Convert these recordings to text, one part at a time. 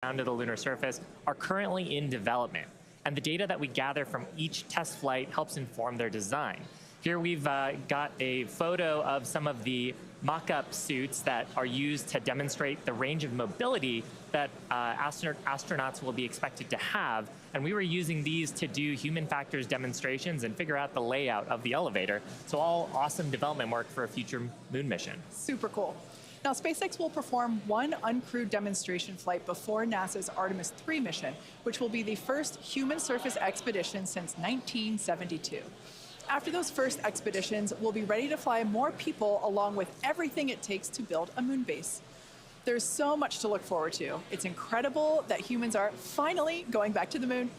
pound of the lunar surface are currently in development. And the data that we gather from each test flight helps inform their design. Here we've got a photo of some of the mock-up suits that are used to demonstrate the range of mobility that astronauts will be expected to have. And we were using these to do human factors demonstrations and figure out the layout of the elevator. So all awesome development work for a future moon mission. Super cool. Now, SpaceX will perform one uncrewed demonstration flight before NASA's Artemis 3 mission, which will be the first human surface expedition since 1972. After those first expeditions, we'll be ready to fly more people along with everything it takes to build a moon base. There's so much to look forward to. It's incredible that humans are finally going back to the moon.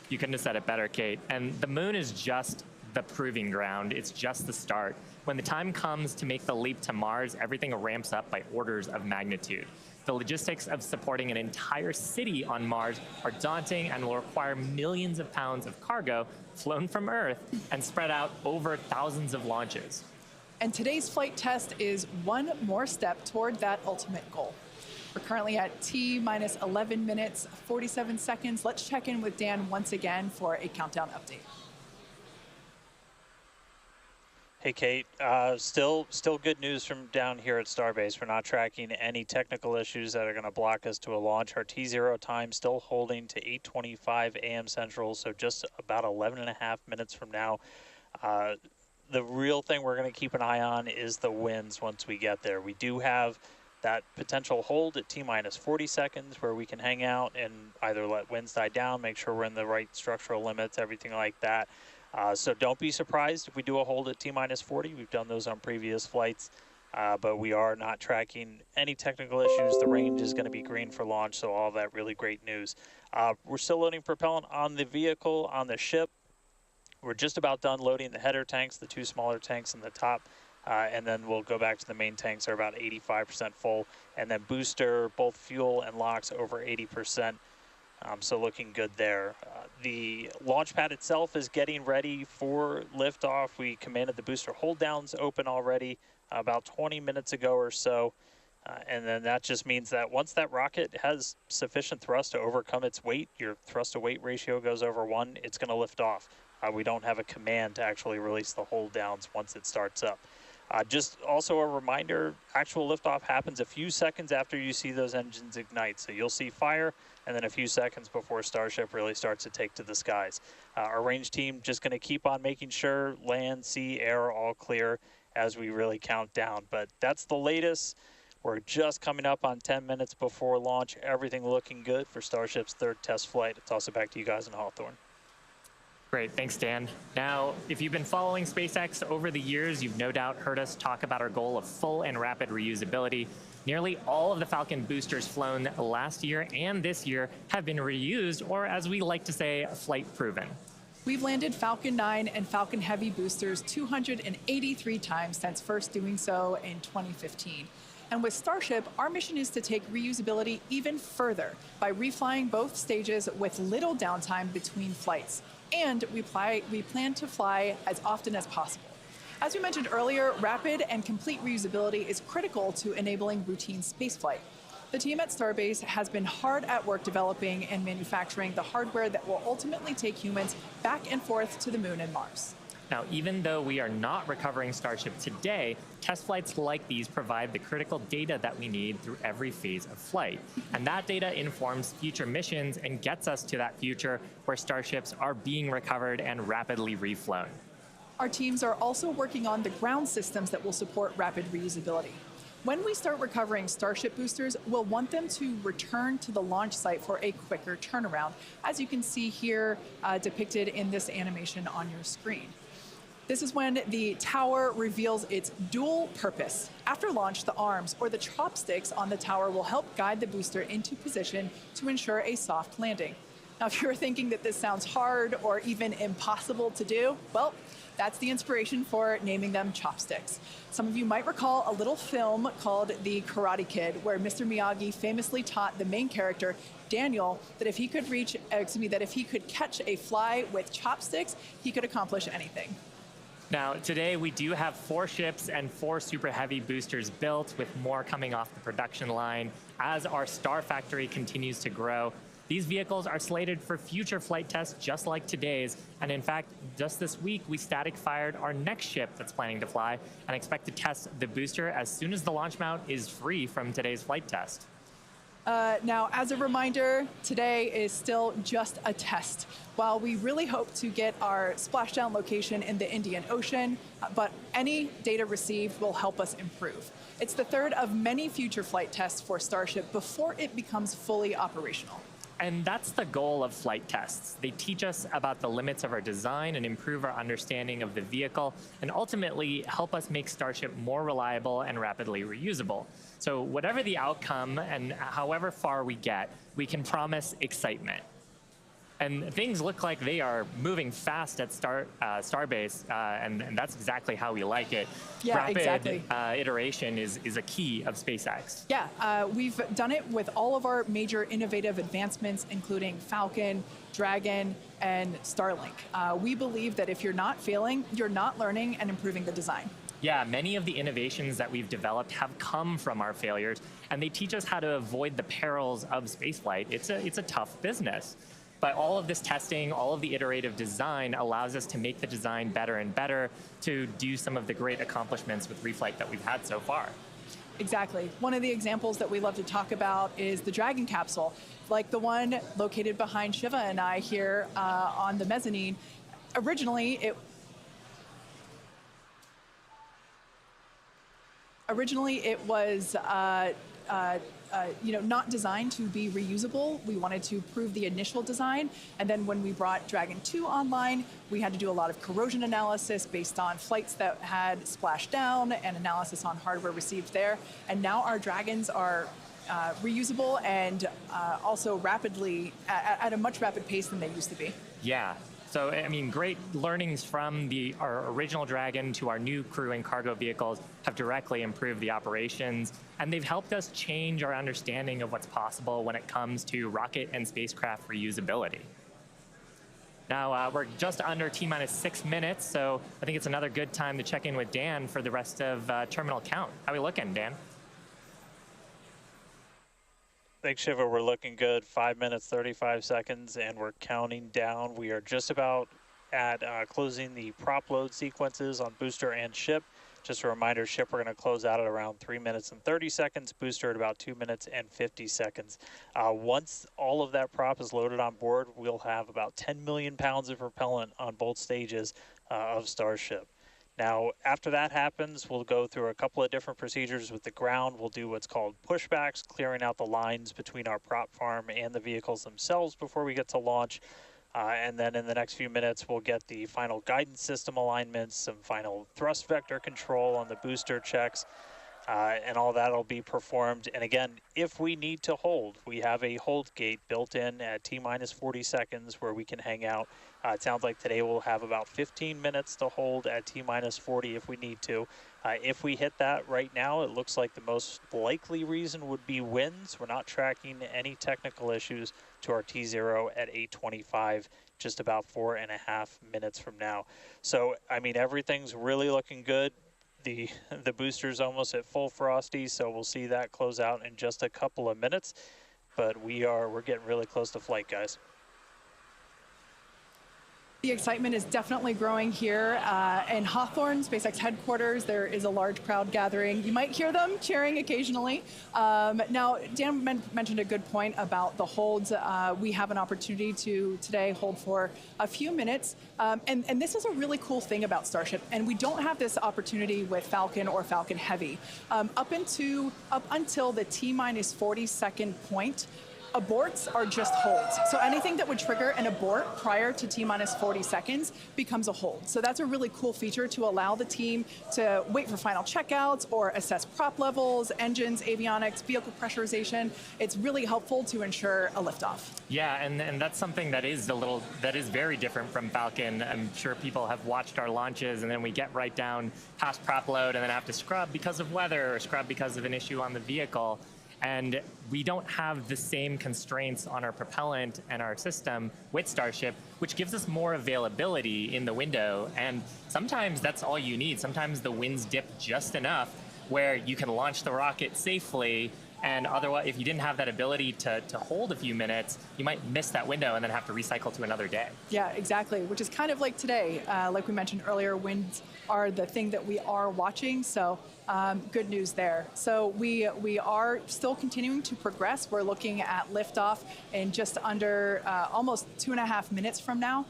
You couldn't have said it better, Kate. And the moon is just the proving ground. It's just the start. When the time comes to make the leap to Mars, everything ramps up by orders of magnitude. The logistics of supporting an entire city on Mars are daunting and will require millions of pounds of cargo flown from Earth and spread out over thousands of launches. And today's flight test is one more step toward that ultimate goal. We're currently at T minus 11 minutes, 47 seconds. Let's check in with Dan once again for a countdown update. Hey, Kate, still good news from down here at Starbase. We're not tracking any technical issues that are going to block us to a launch. Our T0 time still holding to 8:25 a.m. Central, so just about 11 and a half minutes from now. The real thing we're going to keep an eye on is the winds once we get there. We do have that potential hold at T minus 40 seconds where we can hang out and either let winds die down, make sure we're in the right structural limits, everything like that. So don't be surprised if we do a hold at T minus 40. We've done those on previous flights, but we are not tracking any technical issues. The range is going to be green for launch, so all that really great news. We're still loading propellant on the vehicle, on the ship. We're just about done loading the header tanks, the two smaller tanks in the top, and then we'll go back to the main tanks. They're about 85% full, and then booster, both fuel and LOX over 80%. So looking good there. The launch pad itself is getting ready for liftoff. We commanded the booster hold downs open already about 20 minutes ago or so. And then that just means that once that rocket has sufficient thrust to overcome its weight, your thrust to weight ratio goes over 1, it's going to lift off. We don't have a command to actually release the hold downs once it starts up. Just also a reminder, actual liftoff happens a few seconds after you see those engines ignite. So you'll see fire, and then a few seconds before Starship really starts to take to the skies. Our range team just going to keep on making sure land, sea, air are all clear as we really count down. But that's the latest. We're just coming up on 10 minutes before launch. Everything looking good for Starship's third test flight. It's also back to you guys in Hawthorne. Great, thanks, Dan. Now, if you've been following SpaceX over the years, you've no doubt heard us talk about our goal of full and rapid reusability. Nearly all of the Falcon boosters flown last year and this year have been reused, or as we like to say, flight proven. We've landed Falcon 9 and Falcon Heavy boosters 283 times since first doing so in 2015. And with Starship, our mission is to take reusability even further by reflying both stages with little downtime between flights. And we plan to fly as often as possible. As we mentioned earlier, rapid and complete reusability is critical to enabling routine spaceflight. The team at Starbase has been hard at work developing and manufacturing the hardware that will ultimately take humans back and forth to the moon and Mars. Now, even though we are not recovering Starship today, test flights like these provide the critical data that we need through every phase of flight. And that data informs future missions and gets us to that future where Starships are being recovered and rapidly reflown. Our teams are also working on the ground systems that will support rapid reusability. When we start recovering Starship boosters, we'll want them to return to the launch site for a quicker turnaround, as you can see here depicted in this animation on your screen. This is when the tower reveals its dual purpose. After launch, the arms or the chopsticks on the tower will help guide the booster into position to ensure a soft landing. Now, if you're thinking that this sounds hard or even impossible to do, well, that's the inspiration for naming them chopsticks. Some of you might recall a little film called The Karate Kid, where Mr. Miyagi famously taught the main character, Daniel, that if he could catch a fly with chopsticks, he could accomplish anything. Now, today we do have 4 ships and 4 Super Heavy boosters built, with more coming off the production line as our Star Factory continues to grow. These vehicles are slated for future flight tests just like today's, and in fact, just this week we static fired our next ship that's planning to fly and expect to test the booster as soon as the launch mount is free from today's flight test. Now, as a reminder, today is still just a test. While we really hope to get our splashdown location in the Indian Ocean, but any data received will help us improve. It's the third of many future flight tests for Starship before it becomes fully operational. And that's the goal of flight tests. They teach us about the limits of our design and improve our understanding of the vehicle, and ultimately help us make Starship more reliable and rapidly reusable. So whatever the outcome and however far we get, we can promise excitement. And things look like they are moving fast at Starbase, and that's exactly how we like it. Yeah, Rapid exactly. Iteration is a key of SpaceX. Yeah, we've done it with all of our major innovative advancements, including Falcon, Dragon, and Starlink. We believe that if you're not failing, you're not learning and improving the design. Yeah, many of the innovations that we've developed have come from our failures, and they teach us how to avoid the perils of spaceflight. It's a tough business. But all of this testing, all of the iterative design allows us to make the design better and better to do some of the great accomplishments with reflight that we've had so far. Exactly. One of the examples that we love to talk about is the Dragon capsule, like the one located behind Shiva and I here on the mezzanine. Originally, it was not designed to be reusable. We wanted to prove the initial design, and then when we brought Dragon 2 online, we had to do a lot of corrosion analysis based on flights that had splashed down and analysis on hardware received there. And now our Dragons are reusable and also rapidly at a much rapid pace than they used to be. Yeah. So, I mean, great learnings from our original Dragon to our new crew and cargo vehicles have directly improved the operations, and they've helped us change our understanding of what's possible when it comes to rocket and spacecraft reusability. Now, we're just under T-minus 6 minutes, so I think it's another good time to check in with Dan for the rest of terminal count. How are we looking, Dan? Thanks, Shiva. We're looking good. 5 minutes, 35 seconds, and we're counting down. We are just about at closing the prop load sequences on booster and ship. Just a reminder, ship we're going to close out at around 3 minutes and 30 seconds, booster at about 2 minutes and 50 seconds. Once all of that prop is loaded on board, we'll have about 10 million pounds of propellant on both stages of Starship. Now, after that happens, we'll go through a couple of different procedures with the ground. We'll do what's called pushbacks, clearing out the lines between our prop farm and the vehicles themselves before we get to launch. And then in the next few minutes, we'll get the final guidance system alignments, some final thrust vector control on the booster checks, and all that will be performed. And again, if we need to hold, we have a hold gate built in at T-minus 40 seconds where we can hang out. It sounds like today we'll have about 15 minutes to hold at T-minus 40 if we need to. If we hit that right now, it looks like the most likely reason would be winds. We're not tracking any technical issues to our T0 at 8:25, just about 4.5 minutes from now. So, I mean, everything's really looking good. The booster's almost at full frosty, so we'll see that close out in just a couple of minutes. But we're getting really close to flight, guys. The excitement is definitely growing here in Hawthorne, SpaceX headquarters. There is a large crowd gathering. You might hear them cheering occasionally. Now, Dan mentioned a good point about the holds. We have an opportunity to today hold for a few minutes. And this is a really cool thing about Starship. And we don't have this opportunity with Falcon or Falcon Heavy. Up until the T-minus 40-second point, aborts are just holds. So anything that would trigger an abort prior to T-minus 40 seconds becomes a hold. So that's a really cool feature to allow the team to wait for final checkouts or assess prop levels, engines, avionics, vehicle pressurization. It's really helpful to ensure a liftoff. Yeah, and that's something that is very different from Falcon. I'm sure people have watched our launches, and then we get right down past prop load and then have to scrub because of weather or scrub because of an issue on the vehicle. And we don't have the same constraints on our propellant and our system with Starship, which gives us more availability in the window. And sometimes that's all you need. Sometimes the winds dip just enough where you can launch the rocket safely. And otherwise, if you didn't have that ability to hold a few minutes, you might miss that window and then have to recycle to another day. Yeah, exactly, which is kind of like today. Like we mentioned earlier, winds are the thing that we are watching, so good news there. So we are still continuing to progress. We're looking at liftoff in just under almost 2.5 minutes from now.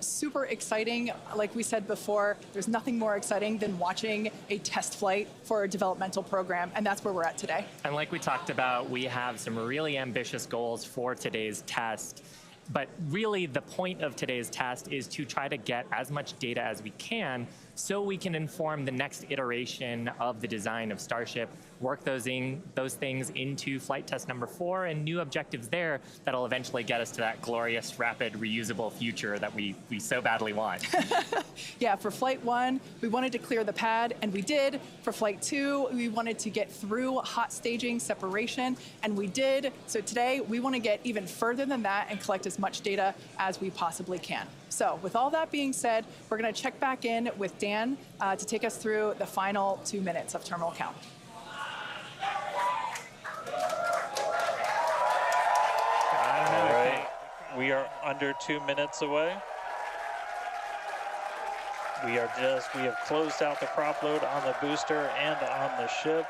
Super exciting. Like we said before, there's nothing more exciting than watching a test flight for a developmental program, and that's where we're at today. And like we talked about, we have some really ambitious goals for today's test. But really, the point of today's test is to try to get as much data as we can so we can inform the next iteration of the design of Starship, work those things into flight test number 4 and new objectives there that'll eventually get us to that glorious, rapid, reusable future that we so badly want. Yeah, for flight 1, we wanted to clear the pad, and we did. For flight 2, we wanted to get through hot staging separation, and we did. So today, we want to get even further than that and collect as much data as we possibly can. So with all that being said, we're going to check back in with Dan to take us through the final 2 minutes of terminal count. All right, we are under 2 minutes away. We have closed out the prop load on the booster and on the ship.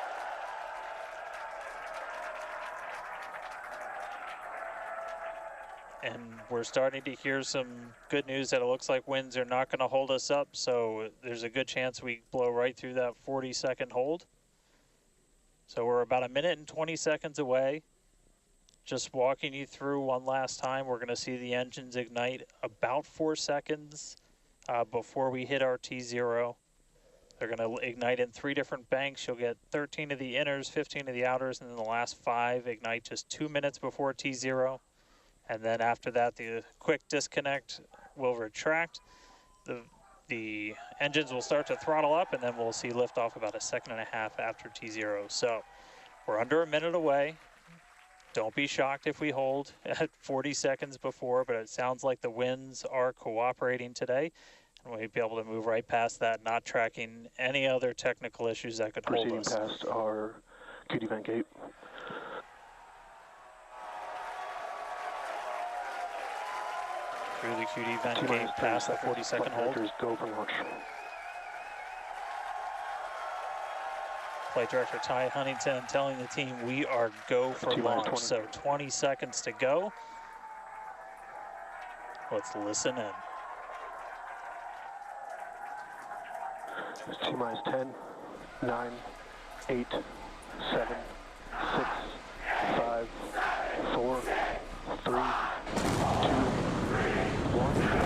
And we're starting to hear some good news that it looks like winds are not going to hold us up, so there's a good chance we blow right through that 40-second hold. So we're about 1 minute and 20 seconds away. Just walking you through one last time, we're going to see the engines ignite about 4 seconds before we hit our T0. They're going to ignite in 3 different banks. You'll get 13 of the inners, 15 of the outers, and then the last 5 ignite just 2 minutes before T0. And then after that, the quick disconnect will retract. The engines will start to throttle up, and then we'll see liftoff about 1.5 seconds after T0. So we're under 1 minute away. Don't be shocked if we hold at 40 seconds before, but it sounds like the winds are cooperating today. And we'll be able to move right past that, not tracking any other technical issues that could hold us. Proceeding past our QD vent gate. Through the QD vent gate, past the 40-second hold. Go for launch. Flight Director Ty Huntington telling the team we are go for launch. So 20 seconds to go. Let's listen in. T-minus 10, 9, 8, 7, 6, 5, 4, 3, 2, 1.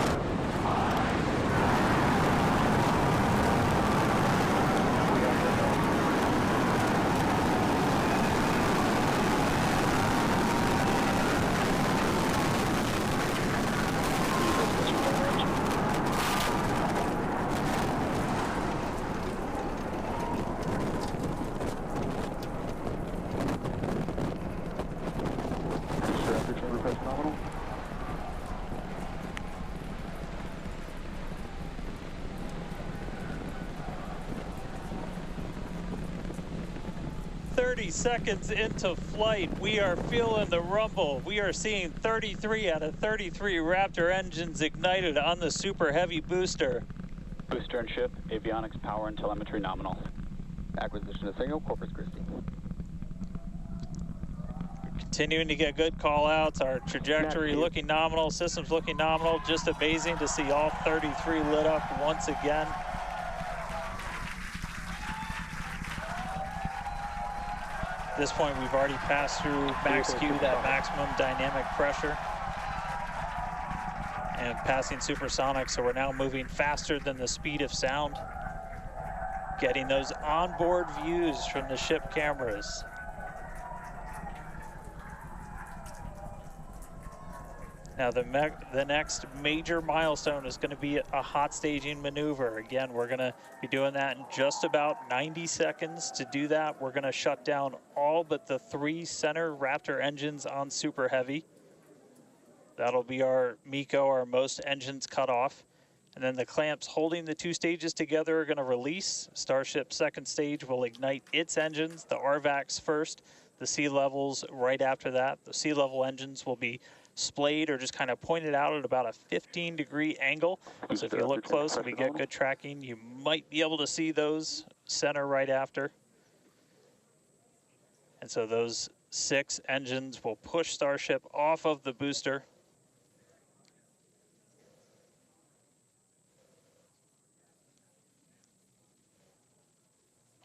Nominal. 30 seconds into flight, we are feeling the rumble. We are seeing 33 out of 33 Raptor engines ignited on the Super Heavy booster. Booster and ship, avionics, power, and telemetry nominal. Acquisition of signal, Corpus Christi. Continuing to get good call outs, our trajectory looking nominal, systems looking nominal. Just amazing to see all 33 lit up once again. At this point, we've already passed through max Q, that maximum dynamic pressure, and passing supersonic, so we're now moving faster than the speed of sound, getting those onboard views from the ship cameras. Now the next major milestone is going to be a hot staging maneuver. Again, we're going to be doing that in just about 90 seconds. To do that, we're going to shut down all but the 3 center Raptor engines on Super Heavy. That'll be our MECO, our most engines cut off. And then the clamps holding the 2 stages together are going to release. Starship's second stage will ignite its engines, the RVACs first, the sea levels right after that. The sea level engines will be splayed or just kind of pointed out at about a 15-degree angle. So if you look close and we get good tracking, you might be able to see those center right after. And so those 6 engines will push Starship off of the booster.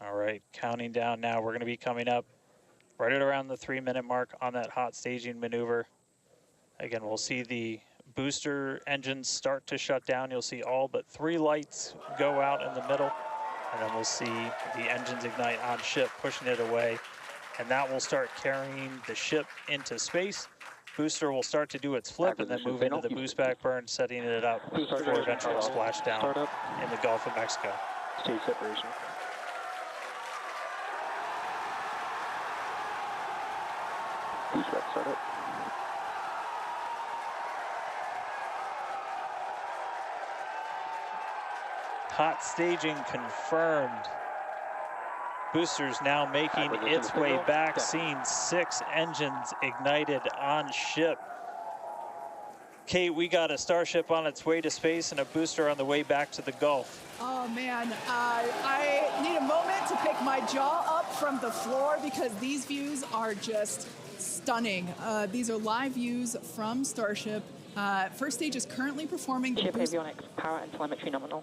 All right, counting down now. We're going to be coming up right at around the 3-minute mark on that hot staging maneuver. Again, we'll see the booster engines start to shut down. You'll see all but 3 lights go out in the middle. And then we'll see the engines ignite on ship, pushing it away. And that will start carrying the ship into space. Booster will start to do its flip and then move into the boost back burn, setting it up for eventual splashdown in the Gulf of Mexico. Stage separation. Boost back startup. Hot staging confirmed. Boosters now making its way back, seeing 6 engines ignited on ship. Kate, we got a Starship on its way to space and a booster on the way back to the Gulf. Oh man, I need a moment to pick my jaw up from the floor because these views are just stunning. These are live views from Starship. First stage is currently performing the Ship avionics, power and telemetry nominal.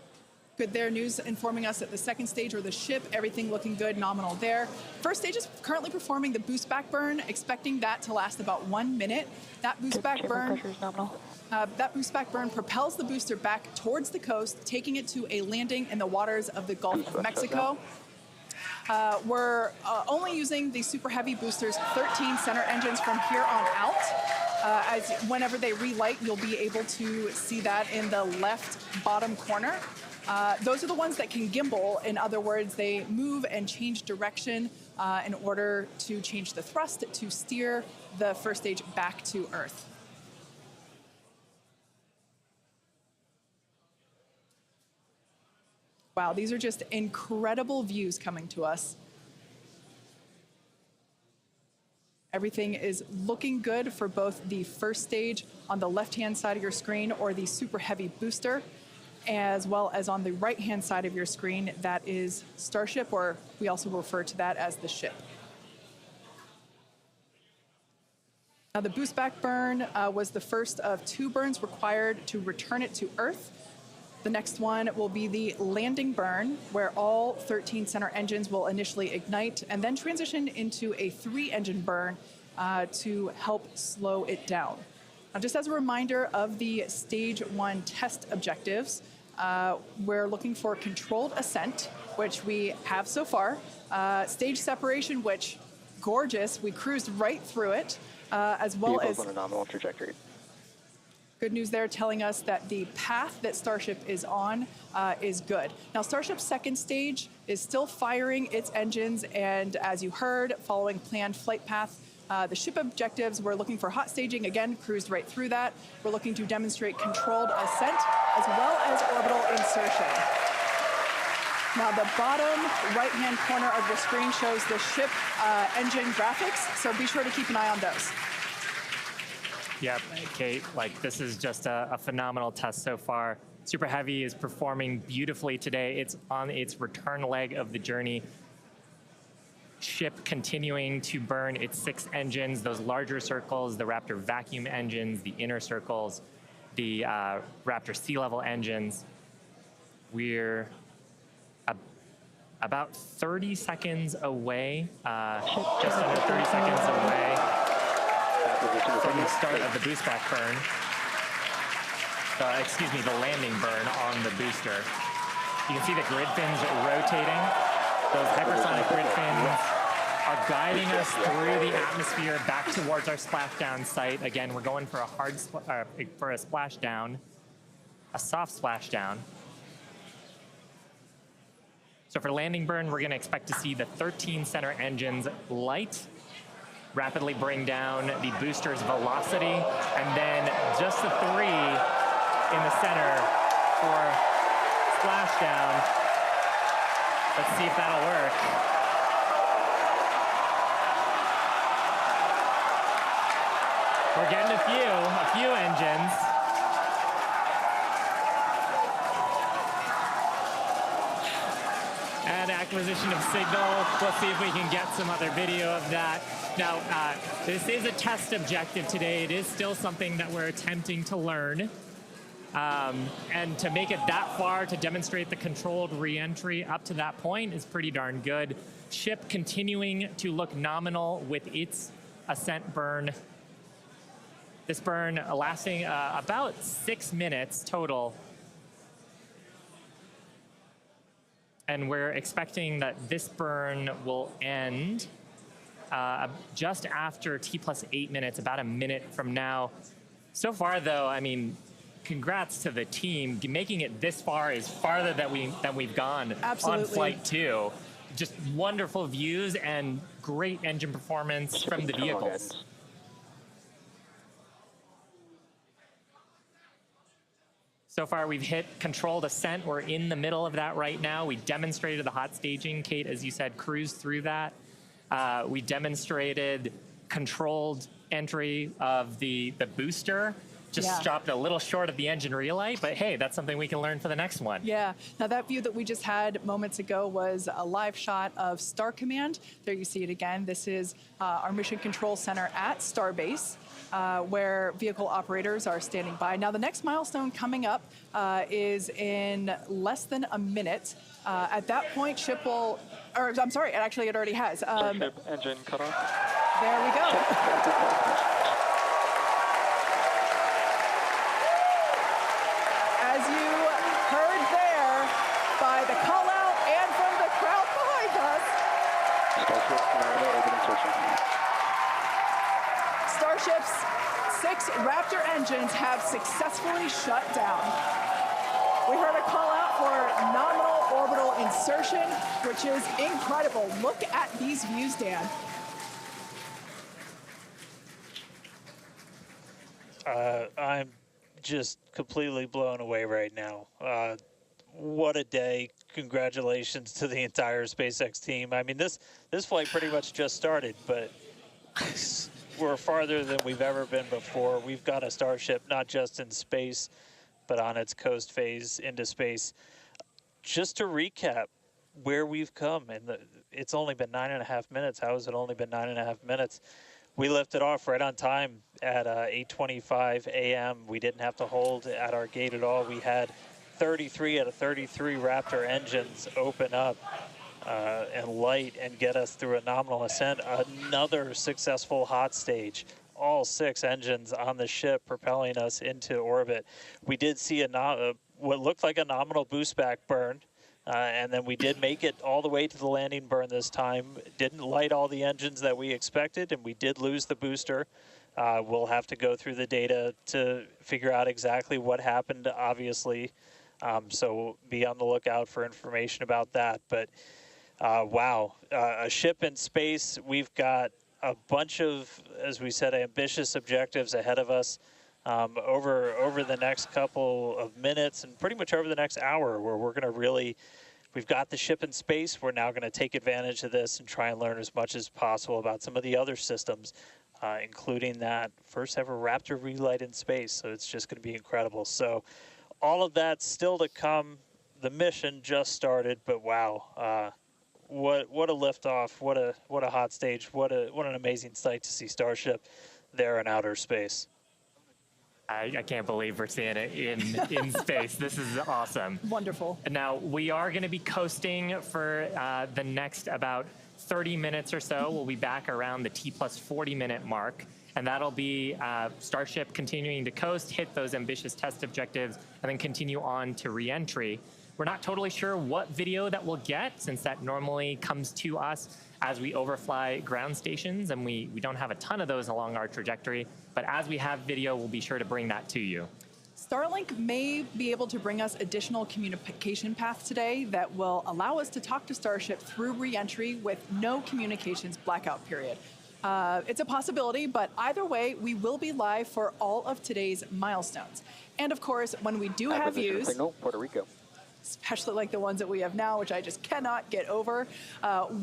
Good there, news informing us that the second stage or the ship, everything looking good, nominal there. First stage is currently performing the boost back burn, expecting that to last about 1 minute. That boost back burn, pressure is nominal. that boost back burn propels the booster back towards the coast, taking it to a landing in the waters of the Gulf of Mexico. We're only using the Super Heavy boosters 13 center engines from here on out. As whenever they relight, you'll be able to see that in the left bottom corner. Those are the ones that can gimbal. In other words, they move and change direction in order to change the thrust to steer the first stage back to Earth. Wow, these are just incredible views coming to us. Everything is looking good for both the first stage on the left-hand side of your screen or the Super Heavy booster, as well as on the right-hand side of your screen, that is Starship, or we also refer to that as the ship. Now, the boost back burn was the first of 2 burns required to return it to Earth. The next one will be the landing burn, where all 13 center engines will initially ignite and then transition into a 3-engine burn to help slow it down. Now, just as a reminder of the Stage 1 test objectives, we're looking for controlled ascent, which we have so far. Stage separation, which, gorgeous, we cruised right through it, as well as... on a nominal trajectory. Good news there telling us that the path that Starship is on is good. Now, Starship's second stage is still firing its engines, and as you heard, following planned flight path, the ship objectives, we're looking for hot staging, again, cruised right through that. We're looking to demonstrate controlled ascent as well as orbital insertion. Now, the bottom right-hand corner of the screen shows the ship engine graphics, so be sure to keep an eye on those. Yep, Kate, like this is just a phenomenal test so far. Super Heavy is performing beautifully today. It's on its return leg of the journey. Ship continuing to burn its 6 engines, those larger circles, the Raptor vacuum engines, the inner circles, the Raptor sea level engines. We're about 30 seconds away, just under 30 seconds away from the start of the boost back burn. Excuse me, the landing burn on the booster. You can see the grid fins rotating. Those hypersonic grid fins are guiding us through the atmosphere back towards our splashdown site. Again, we're going for a for a splashdown, a soft splashdown. So for landing burn, we're going to expect to see the 13 center engines light, rapidly bring down the booster's velocity, and then just the 3 in the center for splashdown. Let's see if that'll work. We're getting a few engines. And acquisition of signal. We'll see if we can get some other video of that. Now, this is a test objective today. It is still something that we're attempting to learn. And to make it that far, to demonstrate the controlled re-entry up to that point is pretty darn good. Ship continuing to look nominal with its ascent burn. This burn lasting about 6 minutes total. And we're expecting that this burn will end just after T+8 minutes, about a minute from now. So far, though, I mean, congrats to the team. Making it this far is farther than we've gone Absolutely. on Flight 2. Just wonderful views and great engine performance from the vehicles. So far, we've hit controlled ascent. We're in the middle of that right now. We demonstrated the hot staging. Kate, as you said, cruised through that. We demonstrated controlled entry of the booster. Just stopped a little short of the engine relight, but hey, that's something we can learn for the next one. Yeah. Now that view that we just had moments ago was a live shot of Star Command. There you see it again. This is our mission control center at Starbase, where vehicle operators are standing by. Now the next milestone coming up is in less than a minute. At that point, ship will, or I'm sorry, actually it already has. Starship engine cut off. There we go. As you heard there, by the call out and from the crowd behind us, Starship normal orbit insertion. Starship's 6 Raptor engines have successfully shut down. We heard a call out for nominal orbital insertion, which is incredible. Look at these views, Dan. I'm just completely blown away right now. What a day. Congratulations to the entire SpaceX team. I mean, this flight pretty much just started, but we're farther than we've ever been before. We've got a Starship not just in space, but on its coast phase into space. Just to recap where we've come, and it's only been 9.5 minutes. How has it only been 9.5 minutes? We lifted off right on time at 8:25 a.m. We didn't have to hold at our gate at all. We had 33 out of 33 Raptor engines open up and light and get us through a nominal ascent. Another successful hot stage. All 6 engines on the ship propelling us into orbit. We did see what looked like a nominal boost back burn. And then we did make it all the way to the landing burn this time. Didn't light all the engines that we expected, and we did lose the booster. We'll have to go through the data to figure out exactly what happened, obviously. So be on the lookout for information about that. But wow, a ship in space. We've got a bunch of, as we said, ambitious objectives ahead of us. Over the next couple of minutes and pretty much over the next hour, where we're going to really, we've got the ship in space. We're now going to take advantage of this and try and learn as much as possible about some of the other systems, including that first ever Raptor relight in space. So it's just going to be incredible. So all of that still to come. The mission just started, but wow, what a liftoff! What a hot stage! What an amazing sight to see Starship there in outer space. I can't believe we're seeing it in space. This is awesome. Wonderful. Now, we are going to be coasting for the next about 30 minutes or so. We'll be back around the T+40 minute mark. And that'll be Starship continuing to coast, hit those ambitious test objectives, and then continue on to re-entry. We're not totally sure what video that we'll get, since that normally comes to us as we overfly ground stations, and we don't have a ton of those along our trajectory. But as we have video, we'll be sure to bring that to you. Starlink may be able to bring us additional communication paths today that will allow us to talk to Starship through re-entry with no communications blackout period. It's a possibility, but either way, we will be live for all of today's milestones. And of course, when we do have views, signal, Puerto Rico. especially like the ones that we have now, which I just cannot get over.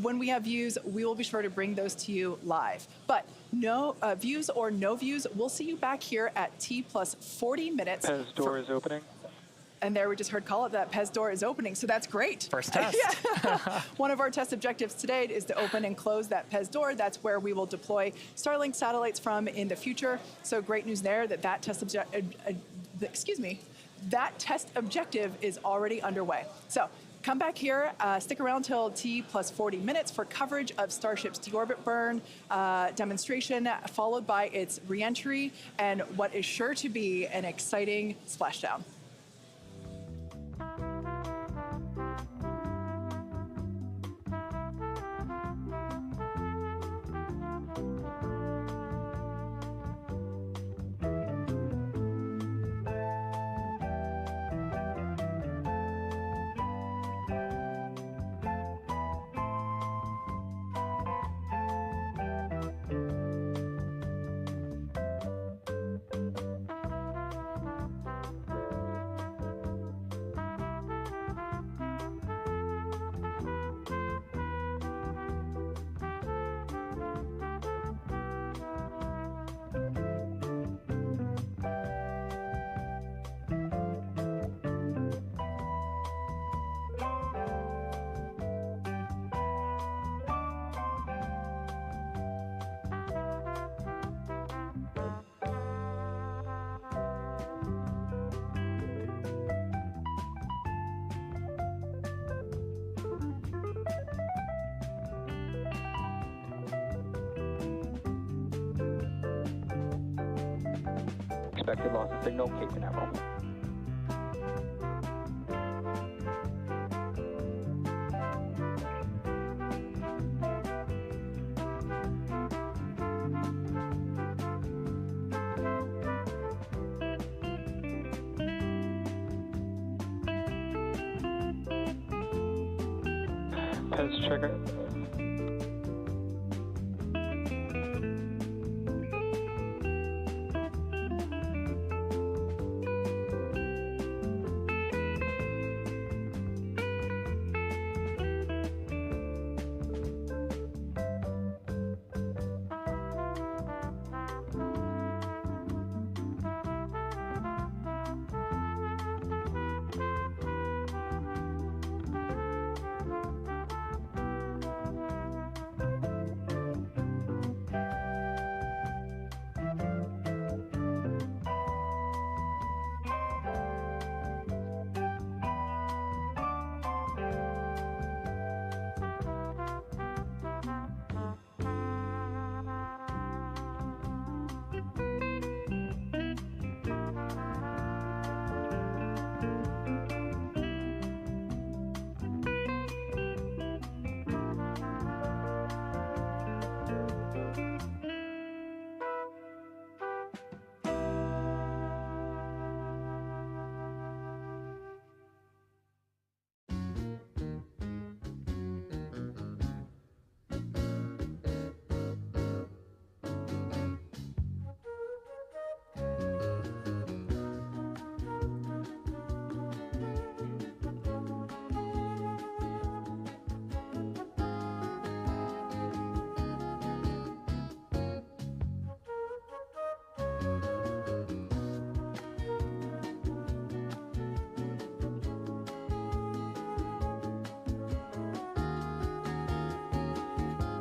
When we have views, we will be sure to bring those to you live. But no views or no views, we'll see you back here at T plus 40 minutes. Pez door is opening. And there we just heard call it that Pez door is opening, so that's great. First test. Yeah. One of our test objectives today is to open and close that Pez door. That's where we will deploy Starlink satellites from in the future. So great news there that that test that test objective is already underway. So come back here, stick around till T plus 40 minutes for coverage of Starship's deorbit burn demonstration, followed by its reentry and what is sure to be an exciting splashdown. Expected loss of signal, Cape Canaveral. Pez trigger.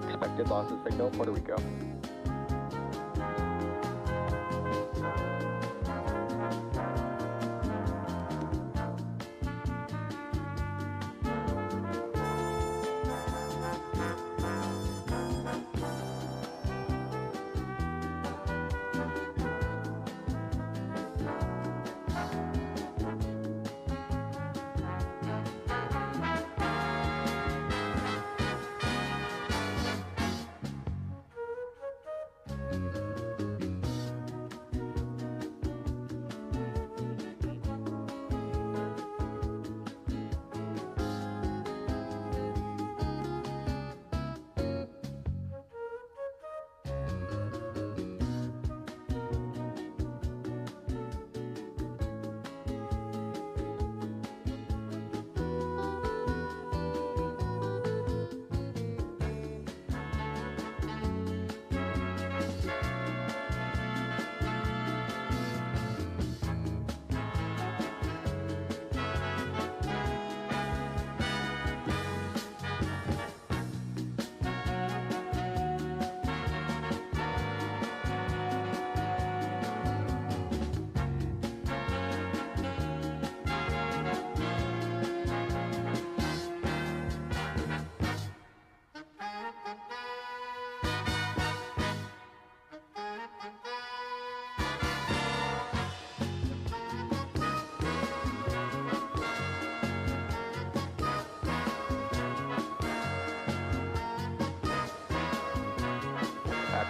Expected loss of signal, Puerto Rico.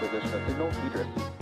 Acquisition of signal, Idris.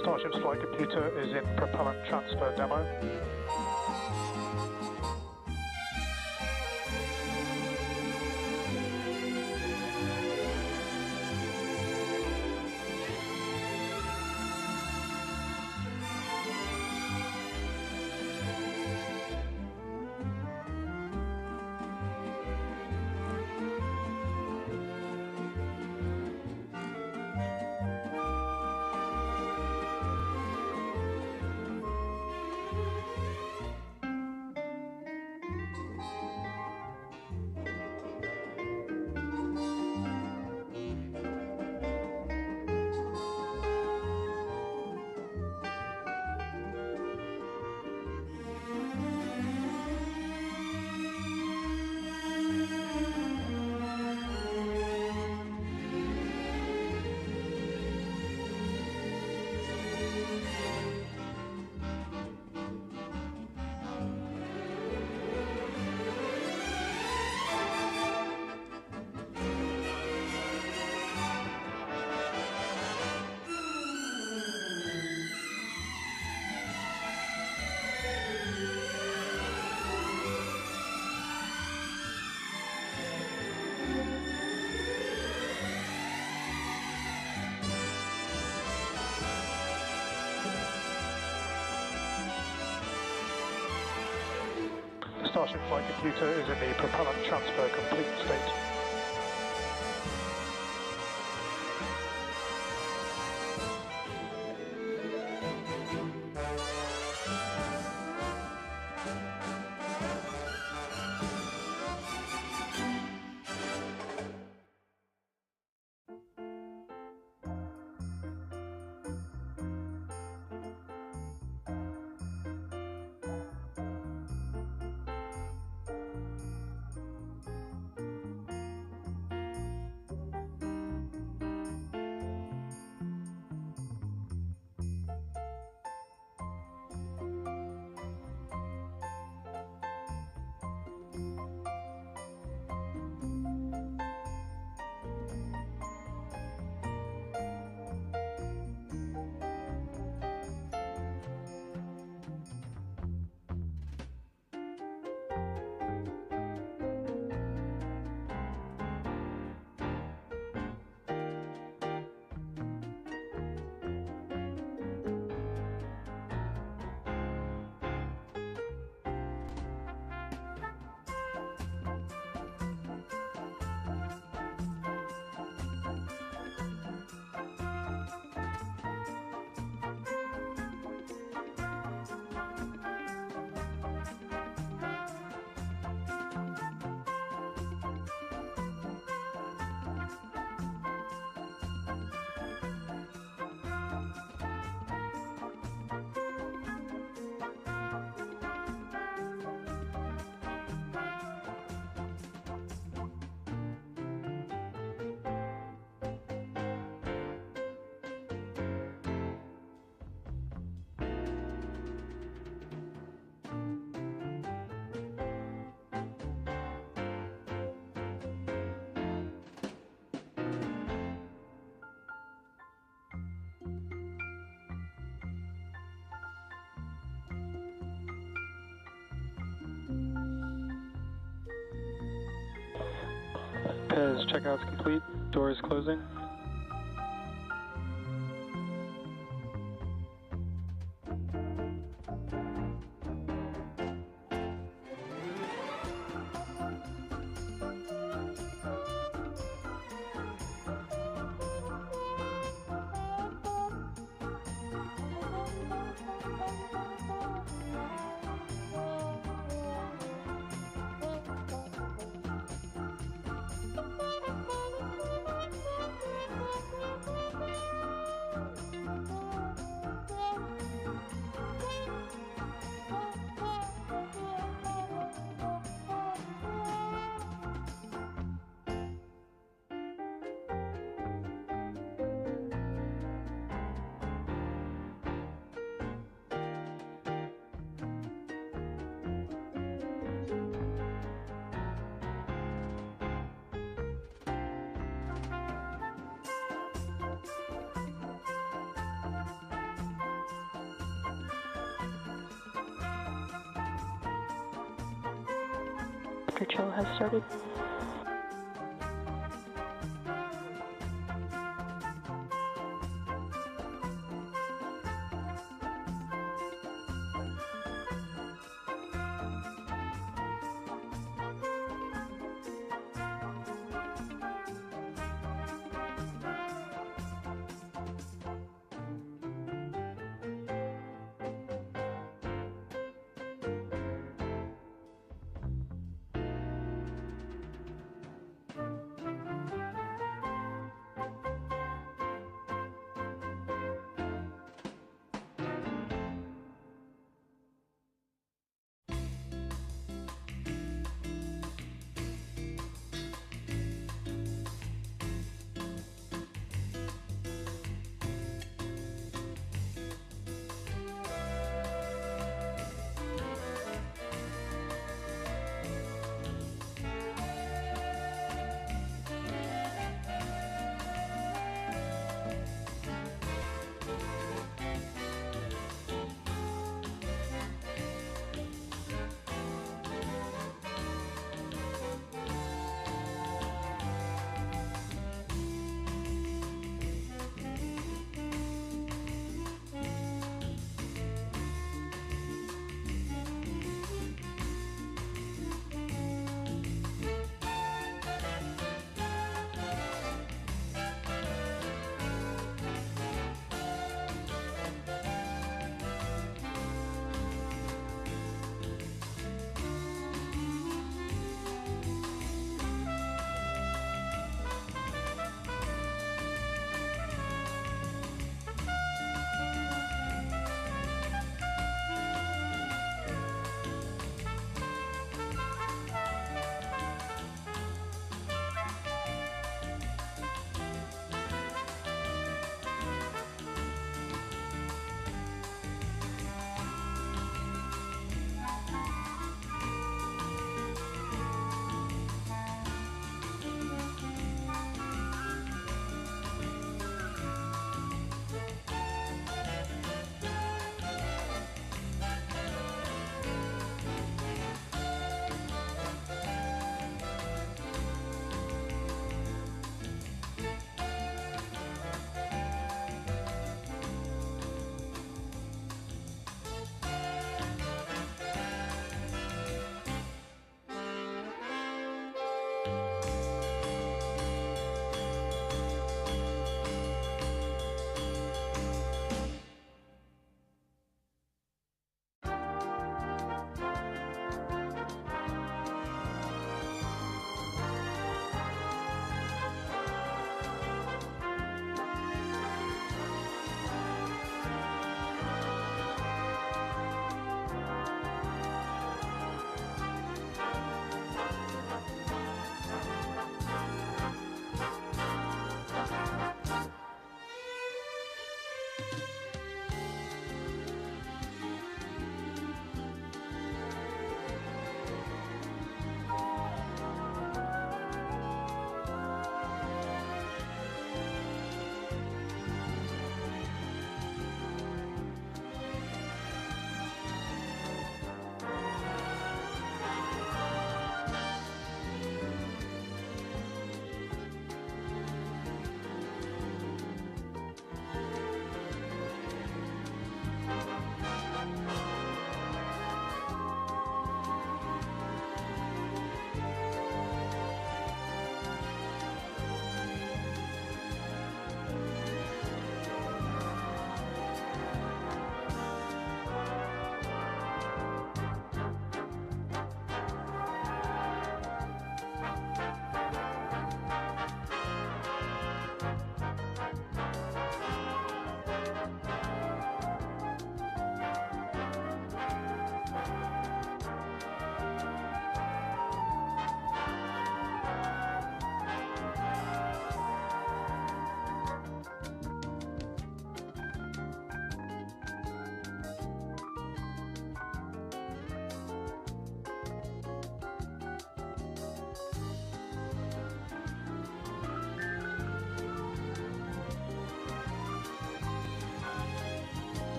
Starship's flight computer is in propellant transfer demo. Starship flight computer is in the propellant transfer complete state. Pez checkout's complete. Door is closing. Vector chill has started.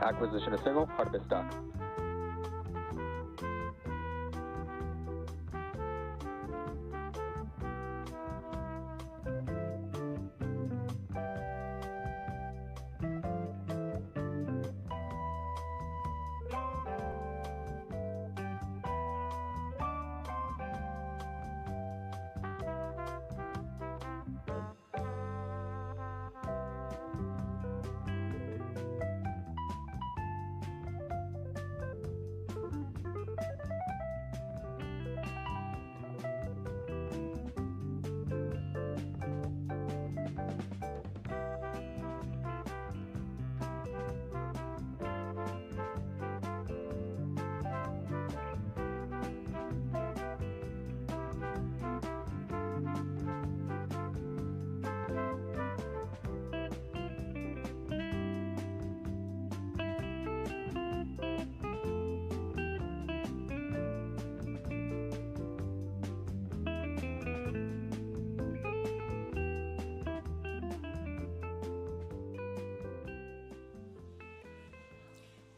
Acquisition of signal, Hardbase dock.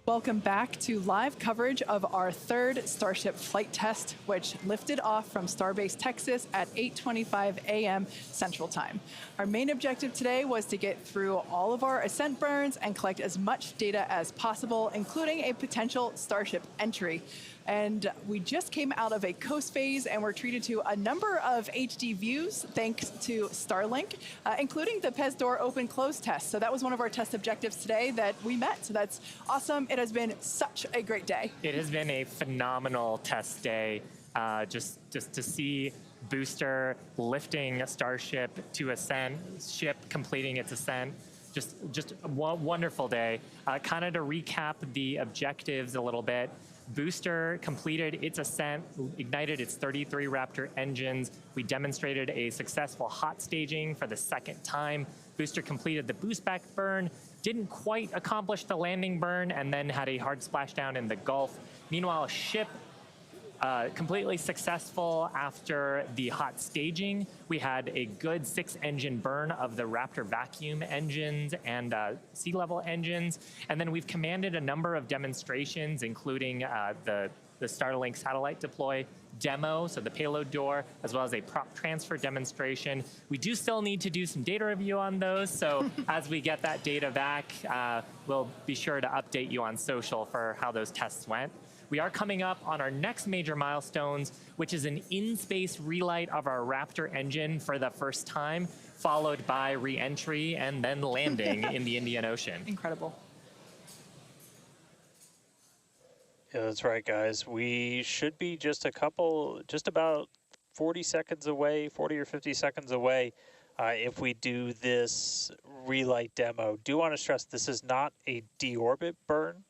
Welcome back to live coverage of our third Starship flight test, which lifted off from Starbase, Texas at 8:25 a.m. Central Time. Our main objective today was to get through all of our ascent burns and collect as much data as possible, including a potential Starship entry. And we just came out of a coast phase and were treated to a number of HD views thanks to Starlink, including the PEZ door open-close test. So that was one of our test objectives today that we met. So that's awesome. It has been such a great day. It has been a phenomenal test day. Just to see booster lifting a Starship to ascent, ship completing its ascent. Just a wonderful day. Kind of to recap the objectives a little bit. Booster completed its ascent, ignited its 33 Raptor engines. We demonstrated a successful hot staging for the second time. Booster completed the boost back burn, didn't quite accomplish the landing burn, and then had a hard splashdown in the Gulf. Meanwhile, ship completely successful after the hot staging. We had a good 6-engine burn of the Raptor vacuum engines and sea level engines. And then we've commanded a number of demonstrations, including the Starlink satellite deploy demo, so the payload door, as well as a prop transfer demonstration. We do still need to do some data review on those, so as we get that data back, we'll be sure to update you on social for how those tests went. We are coming up on our next major milestones, which is an in-space relight of our Raptor engine for the first time, followed by re-entry and then landing in the Indian Ocean. Incredible. Yeah, that's right, guys. We should be just about 40 seconds away, 40 or 50 seconds away if we do this relight demo. Do want to stress this is not a deorbit burn.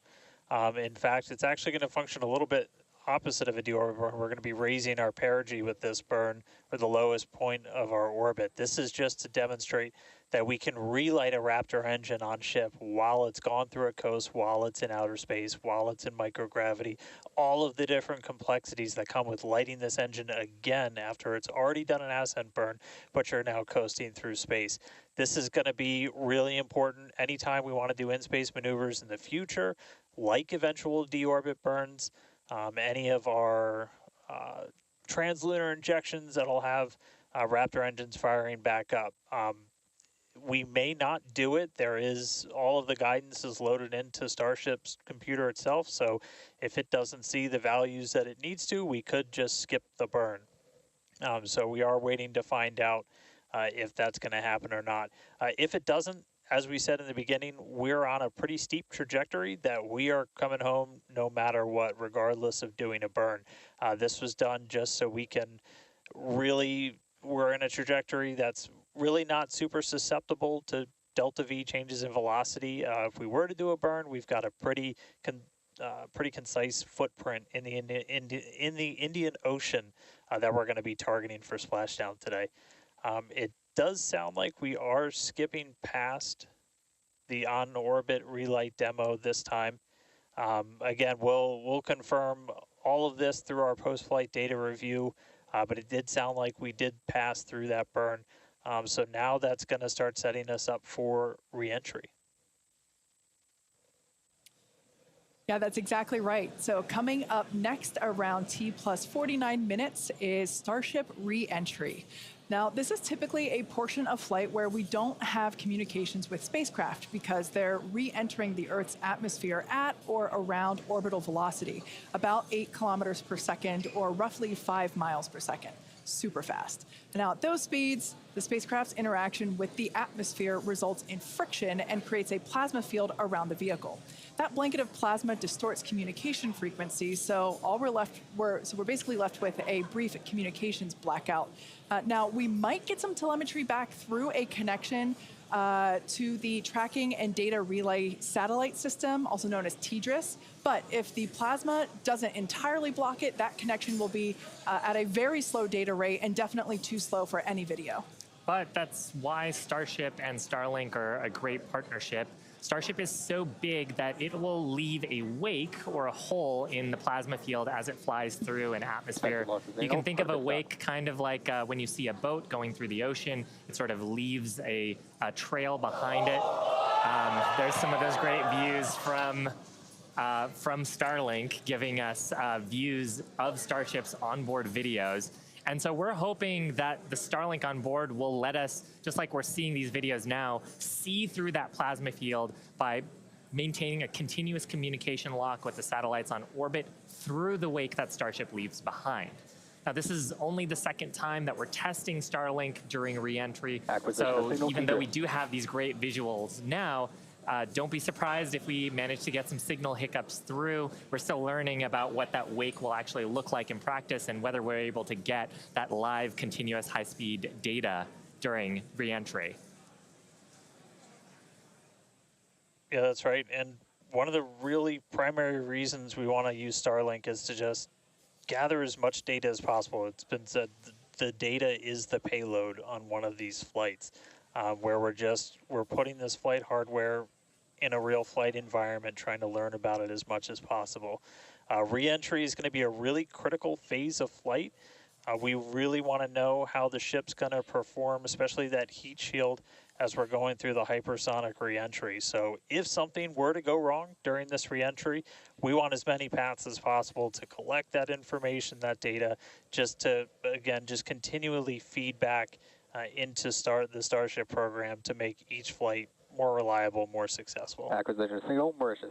In fact, it's actually going to function a little bit opposite of a deorbit burn. We're going to be raising our perigee with this burn for the lowest point of our orbit. This is just to demonstrate that we can relight a Raptor engine on ship while it's gone through a coast, while it's in outer space, while it's in microgravity, all of the different complexities that come with lighting this engine again after it's already done an ascent burn, but you're now coasting through space. This is going to be really important anytime we want to do in-space maneuvers in the future, like eventual deorbit burns, any of our translunar injections that'll have Raptor engines firing back up. We may not do it. There is, all of the guidance is loaded into Starship's computer itself, so if it doesn't see the values that it needs to, we could just skip the burn. So we are waiting to find out if that's going to happen or not. If it doesn't, as we said in the beginning, we're on a pretty steep trajectory that we are coming home no matter what, regardless of doing a burn. This was done just so we can really, we're in a trajectory that's really not super susceptible to delta V changes in velocity. If we were to do a burn, we've got a pretty concise footprint in the Indian Ocean that we're going to be targeting for splashdown today. It does sound like we are skipping past the on-orbit relight demo this time. Again, we'll confirm all of this through our post-flight data review, but it did sound like we did pass through that burn. So now that's going to start setting us up for re-entry. Yeah, that's exactly right. So coming up next around T plus 49 minutes is Starship re-entry. Now, this is typically a portion of flight where we don't have communications with spacecraft because they're re-entering the Earth's atmosphere at or around orbital velocity, about 8 kilometers per second or roughly 5 miles per second. Super fast. Now, at those speeds, the spacecraft's interaction with the atmosphere results in friction and creates a plasma field around the vehicle. That blanket of plasma distorts communication frequencies, so we're basically left with a brief communications blackout. Now, we might get some telemetry back through a connection to the Tracking and Data Relay Satellite System, also known as TDRS. But if the plasma doesn't entirely block it, that connection will be at a very slow data rate and definitely too slow for any video. But that's why Starship and Starlink are a great partnership. Starship is so big that it will leave a wake or a hole in the plasma field as it flies through an atmosphere. You can think of a wake kind of like when you see a boat going through the ocean. It sort of leaves a trail behind it. There's some of those great views from Starlink, giving us views of Starship's onboard videos. And so we're hoping that the Starlink on board will let us, just like we're seeing these videos now, see through that plasma field by maintaining a continuous communication lock with the satellites on orbit through the wake that Starship leaves behind. Now, this is only the second time that we're testing Starlink during re-entry. So even though we do have these great visuals now, don't be surprised if we manage to get some signal hiccups through. We're still learning about what that wake will actually look like in practice and whether we're able to get that live continuous high-speed data during re-entry. Yeah, that's right. And one of the really primary reasons we want to use Starlink is to just gather as much data as possible. It's been said the data is the payload on one of these flights, where we're putting this flight hardware in a real flight environment, trying to learn about it as much as possible. Re-entry is going to be a really critical phase of flight. We really want to know how the ship's going to perform, especially that heat shield, as we're going through the hypersonic re-entry. So if something were to go wrong during this re-entry, we want as many paths as possible to collect that information, that data, just to, again, just continually feed back into the Starship program to make each flight more reliable, more successful. Acquisition signal, Mauritius.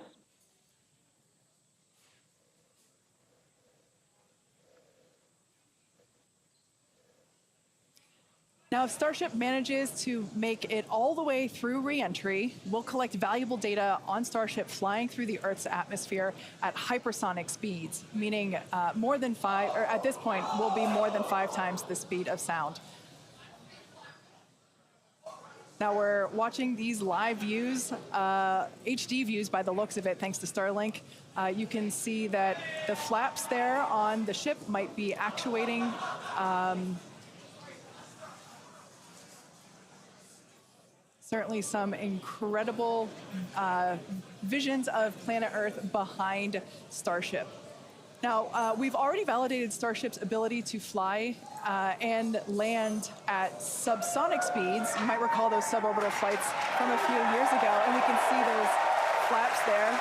Now, if Starship manages to make it all the way through re-entry, we'll collect valuable data on Starship flying through the Earth's atmosphere at hypersonic speeds, meaning more than 5, or at this point, will be more than 5 times the speed of sound. Now we're watching these live views, HD views by the looks of it, thanks to Starlink. You can see that the flaps there on the ship might be actuating. Certainly some incredible visions of planet Earth behind Starship. Now, we've already validated Starship's ability to fly and land at subsonic speeds. You might recall those suborbital flights from a few years ago, and we can see those flaps there.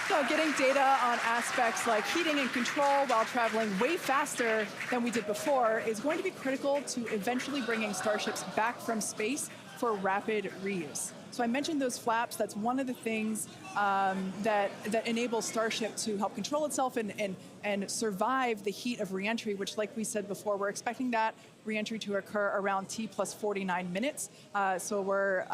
So getting data on aspects like heating and control while traveling way faster than we did before is going to be critical to eventually bringing Starships back from space for rapid reuse. So I mentioned those flaps. That's one of the things that enables Starship to help control itself and survive the heat of reentry, which, like we said before, we're expecting that reentry to occur around T plus 49 minutes. So we're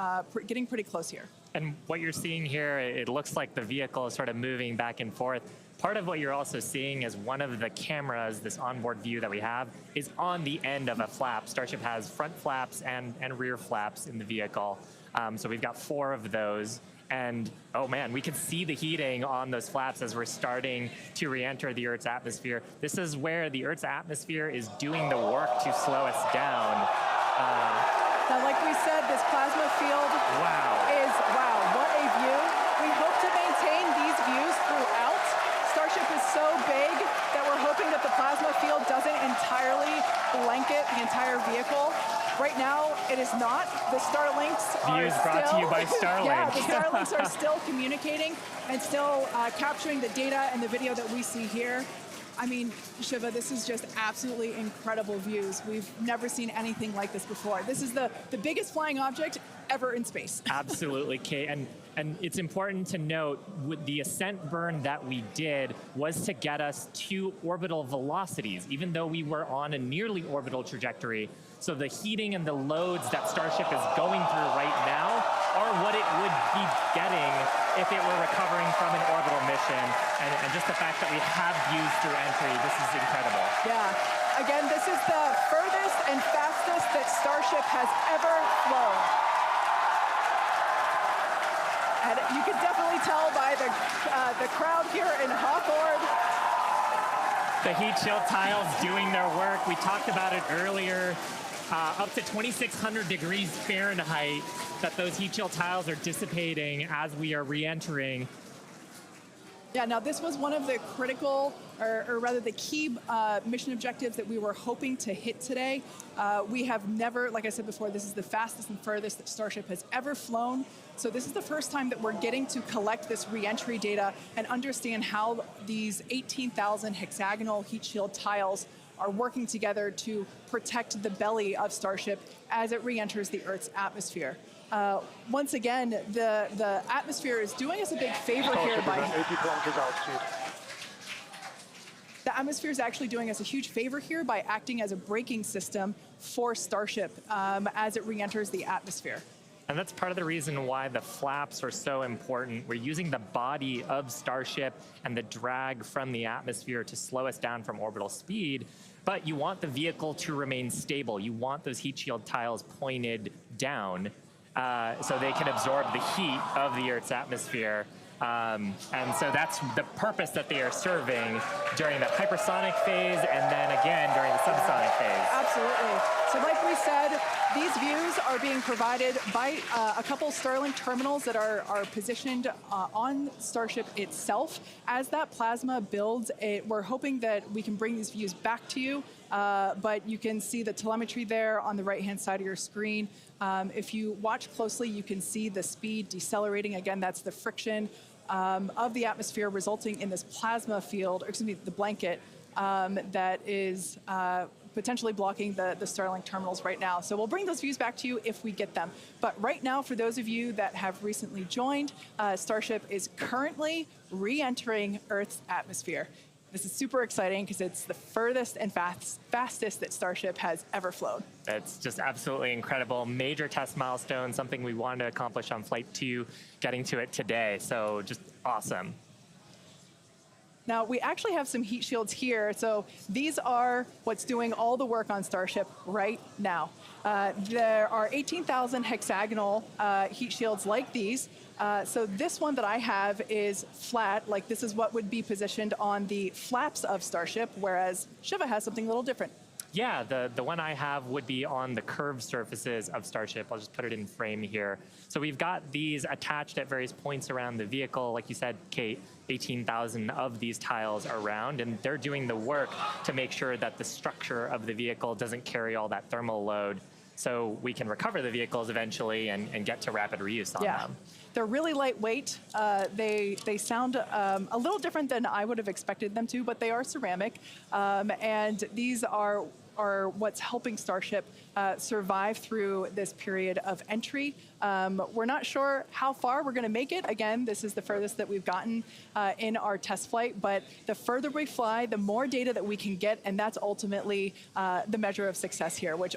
getting pretty close here. And what you're seeing here, it looks like the vehicle is sort of moving back and forth. Part of what you're also seeing is one of the cameras, this onboard view that we have, is on the end of a flap. Starship has front flaps and rear flaps in the vehicle. So we've got 4 of those. And oh man, we can see the heating on those flaps as we're starting to re-enter the Earth's atmosphere. This is where the Earth's atmosphere is doing the work to slow us down. Now, like we said, this plasma field is, what a view. We hope to maintain these views throughout. Starship is so big that we're hoping that the plasma field doesn't entirely blanket the entire vehicle. Right now, it is not. The Starlinks are Views brought to you by Starlink. Yeah, the Starlinks are still communicating and still capturing the data and the video that we see here. I mean, Shiva, this is just absolutely incredible views. We've never seen anything like this before. This is the biggest flying object ever in space. Absolutely, Kate. And it's important to note, with the ascent burn that we did was to get us to orbital velocities, even though we were on a nearly orbital trajectory. So the heating and the loads that Starship is going through right now are what it would be getting if it were recovering from an orbital mission. And just the fact that we have views through entry, this is incredible. Yeah. Again, this is the furthest and fastest that Starship has ever flown. And you can definitely tell by the crowd here in Hawthorne. The heat shield tiles doing their work. We talked about it earlier. Up to 2,600 degrees Fahrenheit that those heat shield tiles are dissipating as we are re-entering. Yeah, now this was one of the critical, or rather the key mission objectives that we were hoping to hit today. We have never, like I said before, this is the fastest and furthest that Starship has ever flown. So this is the first time that we're getting to collect this re-entry data and understand how these 18,000 hexagonal heat shield tiles are working together to protect the belly of Starship as it re-enters the Earth's atmosphere. Once again, the atmosphere is doing us a big favor here by... 80 kilometers altitude. The atmosphere is actually doing us a huge favor here by acting as a braking system for Starship as it re-enters the atmosphere. And that's part of the reason why the flaps are so important. We're using the body of Starship and the drag from the atmosphere to slow us down from orbital speed. But you want the vehicle to remain stable. You want those heat shield tiles pointed down so they can absorb the heat of the Earth's atmosphere. And so that's the purpose that they are serving during the hypersonic phase and then again during the subsonic phase. Absolutely. So like we said, these views are being provided by a couple Starlink terminals that are positioned on Starship itself. As that plasma builds, we're hoping that we can bring these views back to you, but you can see the telemetry there on the right-hand side of your screen. If you watch closely, you can see the speed decelerating. Again, that's the friction of the atmosphere resulting in this plasma field, or excuse me, the blanket that is potentially blocking the Starlink terminals right now. So we'll bring those views back to you if we get them. But right now, for those of you that have recently joined, Starship is currently re-entering Earth's atmosphere. This is super exciting because it's the furthest and fastest that Starship has ever flown. It's just absolutely incredible. Major test milestone, something we wanted to accomplish on Flight 2, getting to it today. So just awesome. Now, we actually have some heat shields here. So these are what's doing all the work on Starship right now. There are 18,000 hexagonal heat shields like these. So this one that I have is flat, like this is what would be positioned on the flaps of Starship, whereas Shiva has something a little different. Yeah, the one I have would be on the curved surfaces of Starship. I'll just put it in frame here. So we've got these attached at various points around the vehicle. Like you said, Kate, 18,000 of these tiles around, and they're doing the work to make sure that the structure of the vehicle doesn't carry all that thermal load, so we can recover the vehicles eventually and get to rapid reuse on them. They're really lightweight. They sound a little different than I would have expected them to, but they are ceramic. And these are what's helping Starship survive through this period of entry. We're not sure how far we're going to make it. Again, this is the furthest that we've gotten in our test flight, but the further we fly, the more data that we can get, and that's ultimately the measure of success here, which,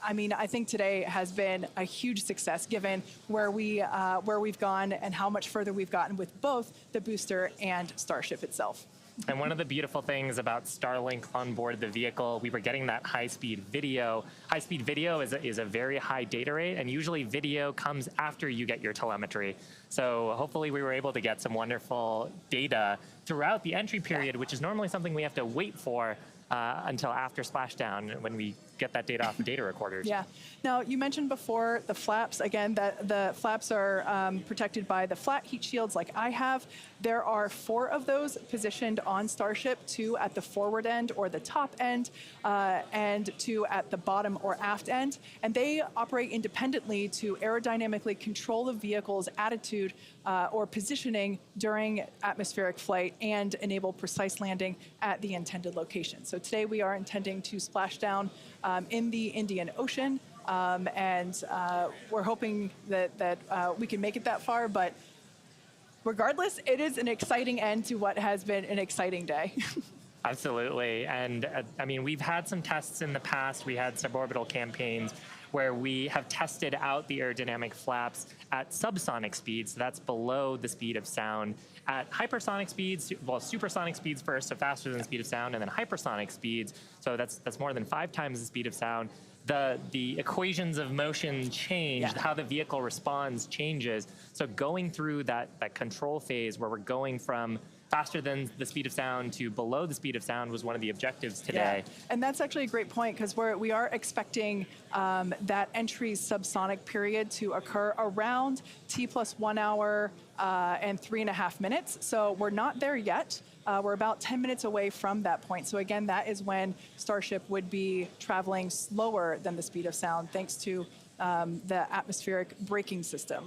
I mean, I think today has been a huge success given where we've gone and how much further we've gotten with both the booster and Starship itself. And one of the beautiful things about Starlink on board the vehicle, we were getting that high-speed video. High-speed video is a very high data rate, and usually video comes after you get your telemetry. So hopefully we were able to get some wonderful data throughout the entry period, which is normally something we have to wait for until after splashdown when we get that data off the data recorders. Yeah. Now, you mentioned before the flaps. Again, that the flaps are protected by the flat heat shields like I have. There are 4 of those positioned on Starship, 2 at the forward end or the top end, and 2 at the bottom or aft end. And they operate independently to aerodynamically control the vehicle's attitude or positioning during atmospheric flight and enable precise landing at the intended location. So today we are intending to splash down in the Indian Ocean, and we're hoping that we can make it that far, but regardless, it is an exciting end to what has been an exciting day. Absolutely. And I mean, we've had some tests in the past. We had suborbital campaigns where we have tested out the aerodynamic flaps at subsonic speeds. So that's below the speed of sound. At hypersonic speeds, well, supersonic speeds first, so faster than the speed of sound, and then hypersonic speeds. So that's more than 5 times the speed of sound. The equations of motion change, how the vehicle responds changes. So going through that control phase where we're going from faster than the speed of sound to below the speed of sound was one of the objectives today. Yeah. And that's actually a great point, because we are expecting that entry subsonic period to occur around T+1 hour and 3.5 minutes. So we're not there yet. We're about 10 minutes away from that point. So again, that is when Starship would be traveling slower than the speed of sound, thanks to the atmospheric braking system.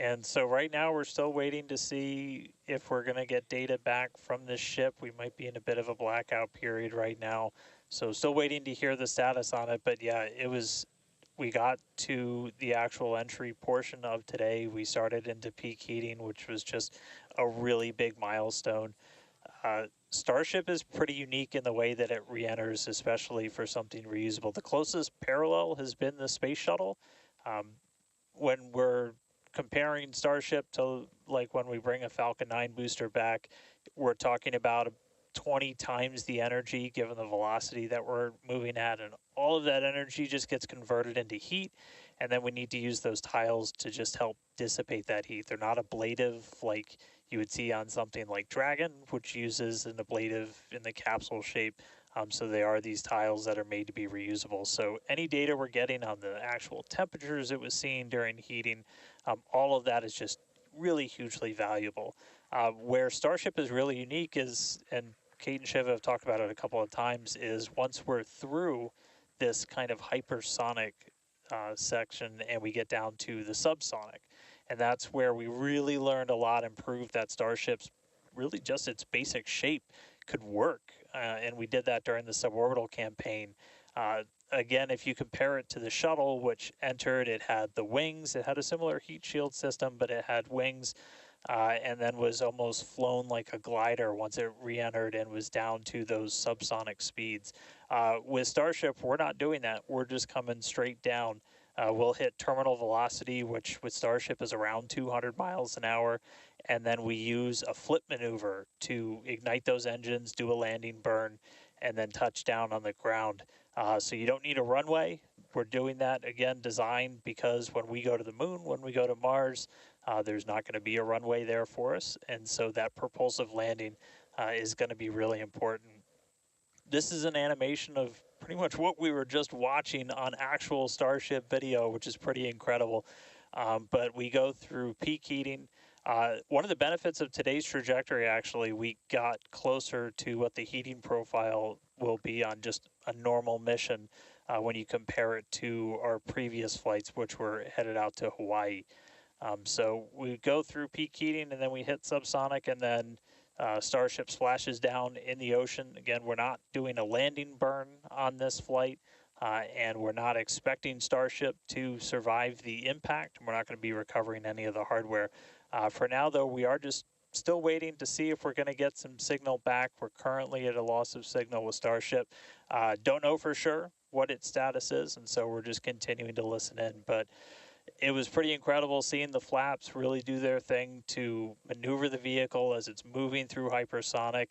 And so right now we're still waiting to see if we're going to get data back from this ship. We might be in a bit of a blackout period right now. So still waiting to hear the status on it. But yeah, we got to the actual entry portion of today. We started into peak heating, which was just a really big milestone. Starship is pretty unique in the way that it re-enters, especially for something reusable. The closest parallel has been the space shuttle. When we're comparing Starship to like when we bring a Falcon 9 booster back, we're talking about 20 times the energy given the velocity that we're moving at, and all of that energy just gets converted into heat, and then we need to use those tiles to just help dissipate that heat. They're not ablative like you would see on something like Dragon, which uses an ablative in the capsule shape. So they are these tiles that are made to be reusable. So any data we're getting on the actual temperatures it was seeing during heating, all of that is just really hugely valuable. Where Starship is really unique is, and Kate and Shiva have talked about it a couple of times, is once we're through this kind of hypersonic section and we get down to the subsonic. And that's where we really learned a lot and proved that Starship's really just its basic shape could work. And we did that during the suborbital campaign. Again, if you compare it to the shuttle, which entered, it had the wings, it had a similar heat shield system, but it had wings, and then was almost flown like a glider once it re-entered and was down to those subsonic speeds. With Starship, we're not doing that. We're just coming straight down. We'll hit terminal velocity, which with Starship is around 200 miles an hour, and then we use a flip maneuver to ignite those engines, do a landing burn, and then touch down on the ground. So you don't need a runway. We're doing that, again, designed because when we go to the moon, when we go to Mars, there's not going to be a runway there for us, and so that propulsive landing is going to be really important. This is an animation of pretty much what we were just watching on actual Starship video, which is pretty incredible. But we go through peak heating. One of the benefits of today's trajectory, actually, we got closer to what the heating profile will be on just a normal mission when you compare it to our previous flights, which were headed out to Hawaii. So we go through peak heating and then we hit subsonic, and then Starship splashes down in the ocean. Again, we're not doing a landing burn on this flight, and we're not expecting Starship to survive the impact. We're not going to be recovering any of the hardware. For now, though, we are just still waiting to see if we're going to get some signal back. We're currently at a loss of signal with Starship. Don't know for sure what its status is, and so we're just continuing to listen in. But it was pretty incredible seeing the flaps really do their thing to maneuver the vehicle as it's moving through hypersonic.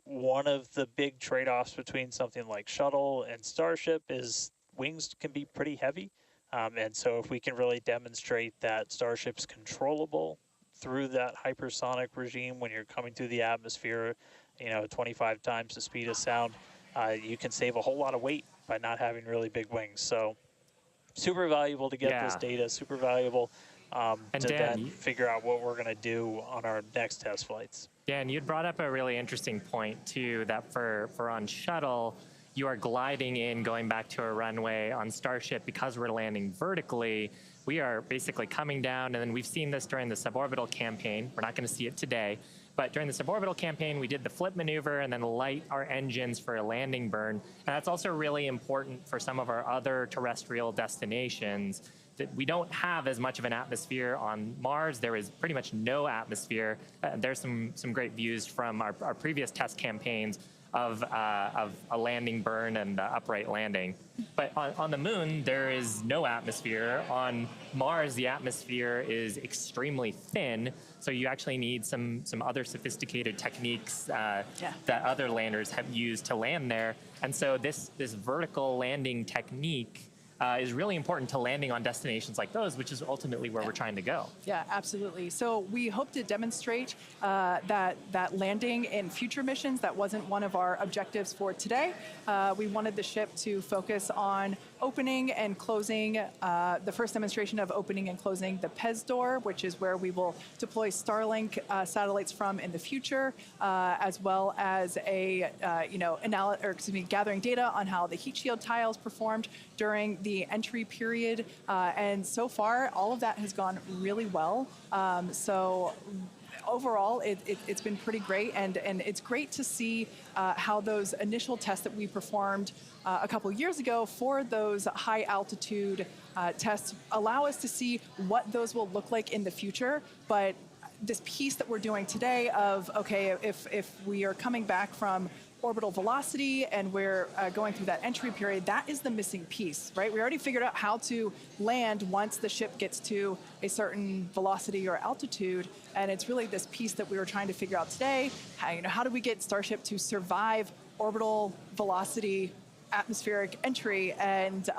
One of the big trade-offs between something like Shuttle and Starship is wings can be pretty heavy. And so if we can really demonstrate that Starship's controllable through that hypersonic regime when you're coming through the atmosphere, 25 times the speed of sound, you can save a whole lot of weight by not having really big wings. So super valuable to get this data, super valuable And to Dan, then figure out what we're going to do on our next test flights. Dan, you'd brought up a really interesting point too, that for on shuttle, you are gliding in, going back to a runway. On Starship, because we're landing vertically, we are basically coming down, and then we've seen this during the suborbital campaign. We're not going to see it today, but during the suborbital campaign, we did the flip maneuver and then light our engines for a landing burn. And that's also really important for some of our other terrestrial destinations, that we don't have as much of an atmosphere on Mars. There is pretty much no atmosphere. There's some great views from our previous test campaigns of a landing burn and upright landing. But on the moon, there is no atmosphere. On Mars, the atmosphere is extremely thin, so you actually need some other sophisticated techniques that other landers have used to land there. And so this vertical landing technique is really important to landing on destinations like those, which is ultimately where we're trying to go. Yeah, absolutely. So we hope to demonstrate that landing in future missions. That wasn't one of our objectives for today. We wanted the ship to focus on opening and closing, the first demonstration of opening and closing the PEZ door, which is where we will deploy Starlink satellites from in the future, as well as gathering data on how the heat shield tiles performed during the entry period. And so far, all of that has gone really well. So overall, it's been pretty great, and it's great to see how those initial tests that we performed a couple years ago for those high altitude tests allow us to see what those will look like in the future. But this piece that we're doing today of, okay, if we are coming back from orbital velocity and we're going through that entry period, that is the missing piece, right? We already figured out how to land once the ship gets to a certain velocity or altitude, and it's really this piece that we were trying to figure out today. How do we get Starship to survive orbital velocity atmospheric entry? And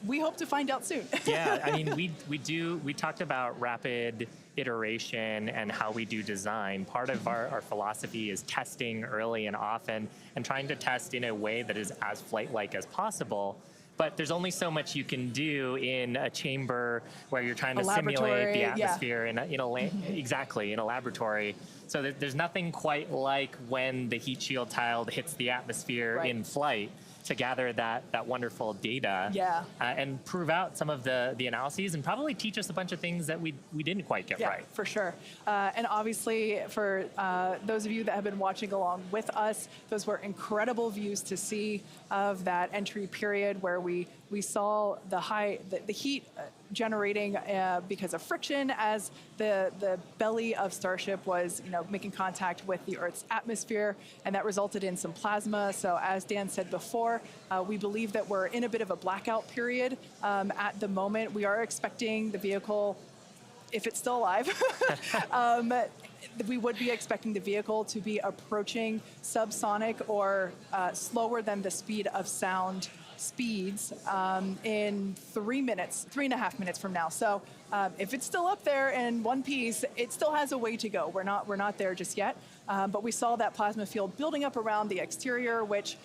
we hope to find out soon. Yeah, I mean, we talked about rapid iteration and how we do design. Part of our philosophy is testing early and often and trying to test in a way that is as flight-like as possible. But there's only so much you can do in a chamber where you're trying to simulate the atmosphere in a laboratory. So there's nothing quite like when the heat shield tile hits the atmosphere in flight to gather that wonderful data and prove out some of the analyses and probably teach us a bunch of things that we didn't quite get right. For sure. And obviously, for those of you that have been watching along with us, those were incredible views to see of that entry period where we saw the heat generating because of friction as the belly of Starship was making contact with the Earth's atmosphere, and that resulted in some plasma. So as Dan said before, we believe that we're in a bit of a blackout period at the moment. We are expecting the vehicle, if it's still alive, we would be expecting the vehicle to be approaching subsonic or slower than the speed of sound speeds in 3.5 minutes from now. So if it's still up there in one piece, it still has a way to go. We're not there just yet. But we saw that plasma field building up around the exterior, which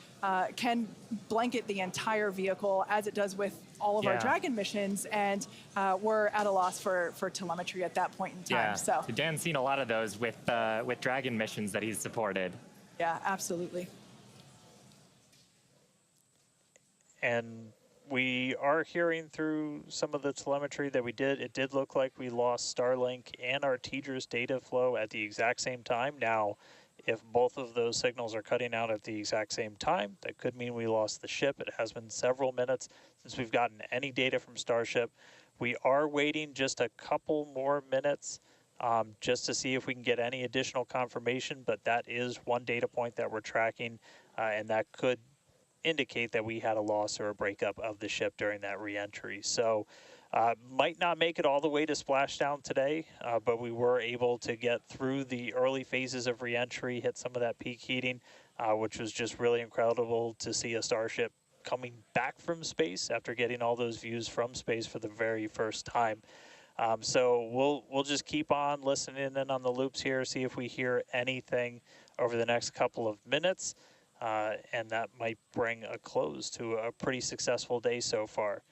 can blanket the entire vehicle as it does with all of our Dragon missions, and we're at a loss for telemetry at that point in time. Yeah. So Dan's seen a lot of those with Dragon missions that he's supported. Yeah, absolutely. And we are hearing through some of the telemetry that it did look like we lost Starlink and our TDRS data flow at the exact same time. Now, if both of those signals are cutting out at the exact same time, that could mean we lost the ship. It has been several minutes since we've gotten any data from Starship. We are waiting just a couple more minutes just to see if we can get any additional confirmation, but that is one data point that we're tracking, and that could indicate that we had a loss or a breakup of the ship during that re-entry. So might not make it all the way to splashdown today, but we were able to get through the early phases of re-entry, hit some of that peak heating, which was just really incredible to see a Starship coming back from space after getting all those views from space for the very first time. So we'll just keep on listening in on the loops here, see if we hear anything over the next couple of minutes, and that might bring a close to a pretty successful day so far.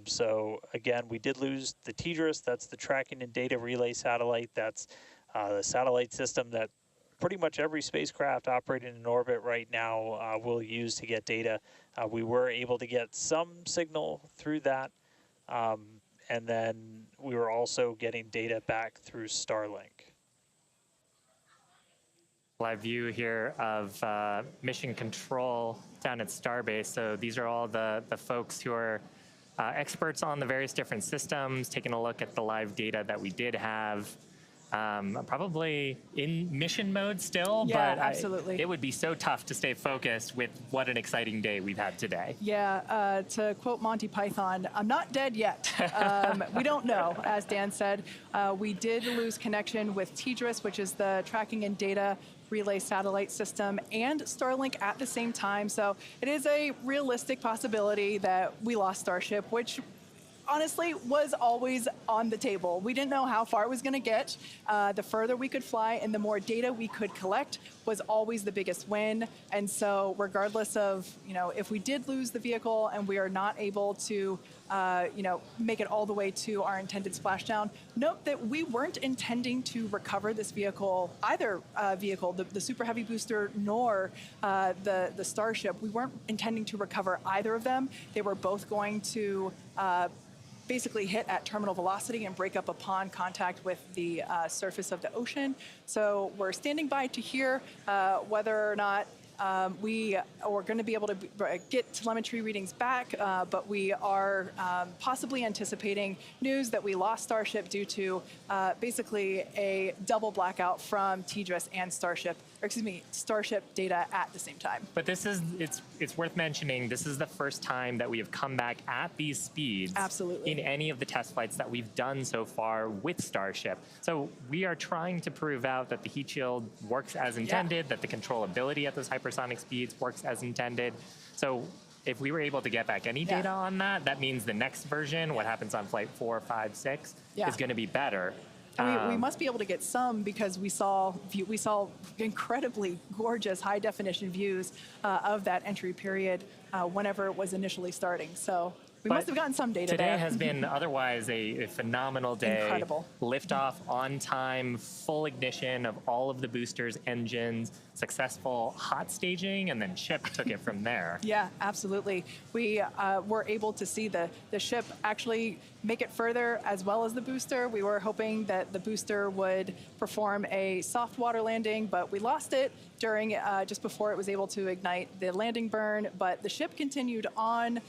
So again, we did lose the TDRS. That's the tracking and data relay satellite. That's the satellite system that pretty much every spacecraft operating in orbit right now will use to get data. We were able to get some signal through that, and then we were also getting data back through Starlink. Live view here of mission control down at Starbase. So these are all the folks who are experts on the various different systems, taking a look at the live data that we did have. Probably in mission mode still, Yeah, but absolutely. It would be so tough to stay focused with what an exciting day we've had today. Yeah, to quote Monty Python, I'm not dead yet. We don't know, as Dan said. We did lose connection with TDRS, which is the tracking and data relay satellite system, and Starlink at the same time. So it is a realistic possibility that we lost Starship, which honestly was always on the table. We didn't know how far it was going to get. The further we could fly and the more data we could collect was always the biggest win. And so regardless of, if we did lose the vehicle and we are not able to, make it all the way to our intended splashdown, note that we weren't intending to recover this vehicle, either vehicle, the Super Heavy booster nor the Starship. We weren't intending to recover either of them. They were both going to basically hit at terminal velocity and break up upon contact with the surface of the ocean. So we're standing by to hear whether or not we are going to be able to get telemetry readings back, but we are possibly anticipating news that we lost Starship due to basically a double blackout from TDRS and Starship data at the same time. But it's worth mentioning, this is the first time that we have come back at these speeds Absolutely. in any of the test flights that we've done so far with Starship. So we are trying to prove out that the heat shield works as intended, that the controllability at those hypersonic speeds works as intended. So if we were able to get back any data on that, that means the next version, what happens on flight 4, 5, 6, is going to be better. And we must be able to get some, because we saw incredibly gorgeous high definition views of that entry period whenever it was initially starting. So we must have gotten some data today there. has been otherwise a phenomenal day. Incredible. Liftoff on time, full ignition of all of the boosters, engines, successful hot staging, and then ship took it from there. Yeah, absolutely. We were able to see the ship actually make it further as well as the booster. We were hoping that the booster would perform a soft water landing, but we lost it during just before it was able to ignite the landing burn. But the ship continued on.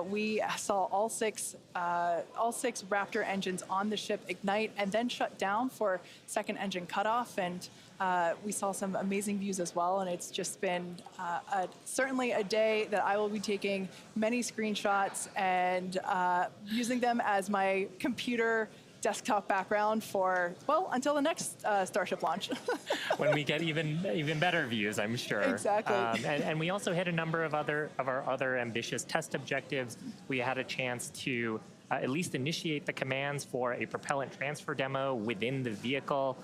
We saw all six Raptor engines on the ship ignite and then shut down for second engine cutoff. And we saw some amazing views as well, and it's just been certainly a day that I will be taking many screenshots and using them as my computer desktop background for, well, until the next Starship launch. When we get even better views, I'm sure. Exactly. And we also hit a number of our other ambitious test objectives. We had a chance to at least initiate the commands for a propellant transfer demo within the vehicle.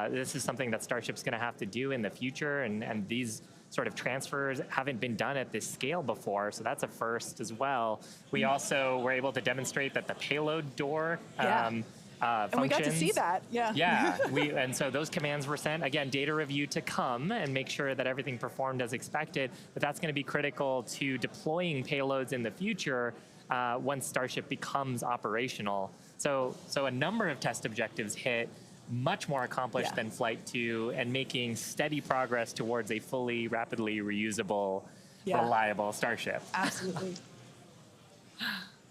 This is something that Starship's going to have to do in the future, and these sort of transfers haven't been done at this scale before, so that's a first as well. We also were able to demonstrate that the payload door functions. And we got to see that, yeah. Yeah, and so those commands were sent. Again, data review to come and make sure that everything performed as expected, but that's going to be critical to deploying payloads in the future once Starship becomes operational. So a number of test objectives hit, much more accomplished than Flight 2, and making steady progress towards a fully, rapidly reusable, reliable Starship. Absolutely.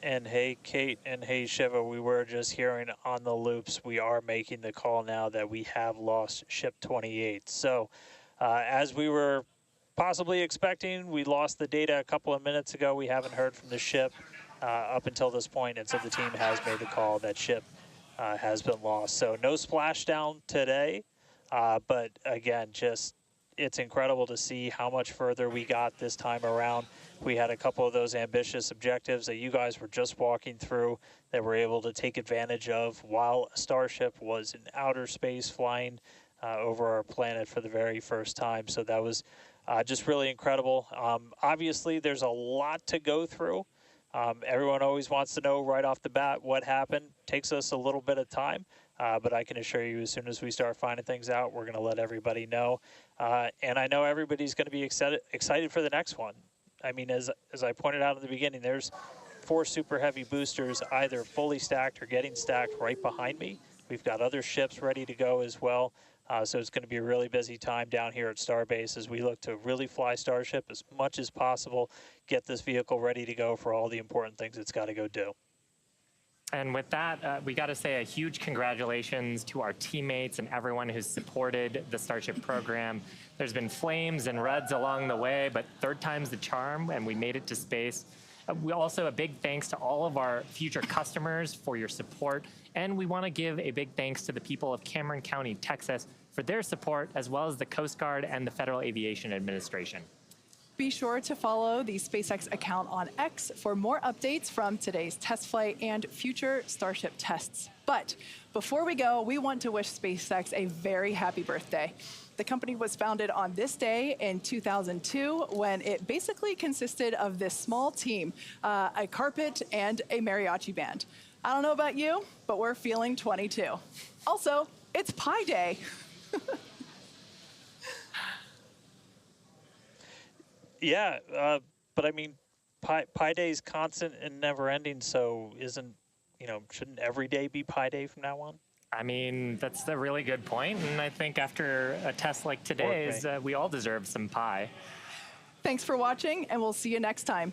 And hey, Kate, and hey, Shiva, we were just hearing on the loops, we are making the call now that we have lost Ship 28. So as we were possibly expecting, we lost the data a couple of minutes ago. We haven't heard from the ship up until this point, and so the team has made the call that ship has been lost. So no splashdown today, but again, just it's incredible to see how much further we got this time around. We had a couple of those ambitious objectives that you guys were just walking through that we're able to take advantage of while Starship was in outer space flying over our planet for the very first time. So that was just really incredible. Obviously, there's a lot to go through. Everyone always wants to know right off the bat what happened. Takes us a little bit of time, but I can assure you as soon as we start finding things out, we're going to let everybody know. And I know everybody's going to be excited for the next one. I mean, as I pointed out in the beginning, there's 4 super heavy boosters either fully stacked or getting stacked right behind me. We've got other ships ready to go as well. So it's going to be a really busy time down here at Starbase as we look to really fly Starship as much as possible, get this vehicle ready to go for all the important things it's got to go do. And with that, we got to say a huge congratulations to our teammates and everyone who's supported the Starship program. There's been flames and reds along the way, but third time's the charm, and we made it to space. We also a big thanks to all of our future customers for your support, and we want to give a big thanks to the people of Cameron County, Texas, for their support, as well as the Coast Guard and the Federal Aviation Administration. Be sure to follow the SpaceX account on X for more updates from today's test flight and future Starship tests. But before we go, we want to wish SpaceX a very happy birthday. The company was founded on this day in 2002 when it basically consisted of this small team, a carpet and a mariachi band. I don't know about you, but we're feeling 22. Also, it's Pi Day. Yeah, but I mean, Pi Day is constant and never ending, so shouldn't every day be Pi Day from now on? I mean, that's a really good point, and I think after a test like today's, we all deserve some pie. Thanks for watching, and we'll see you next time.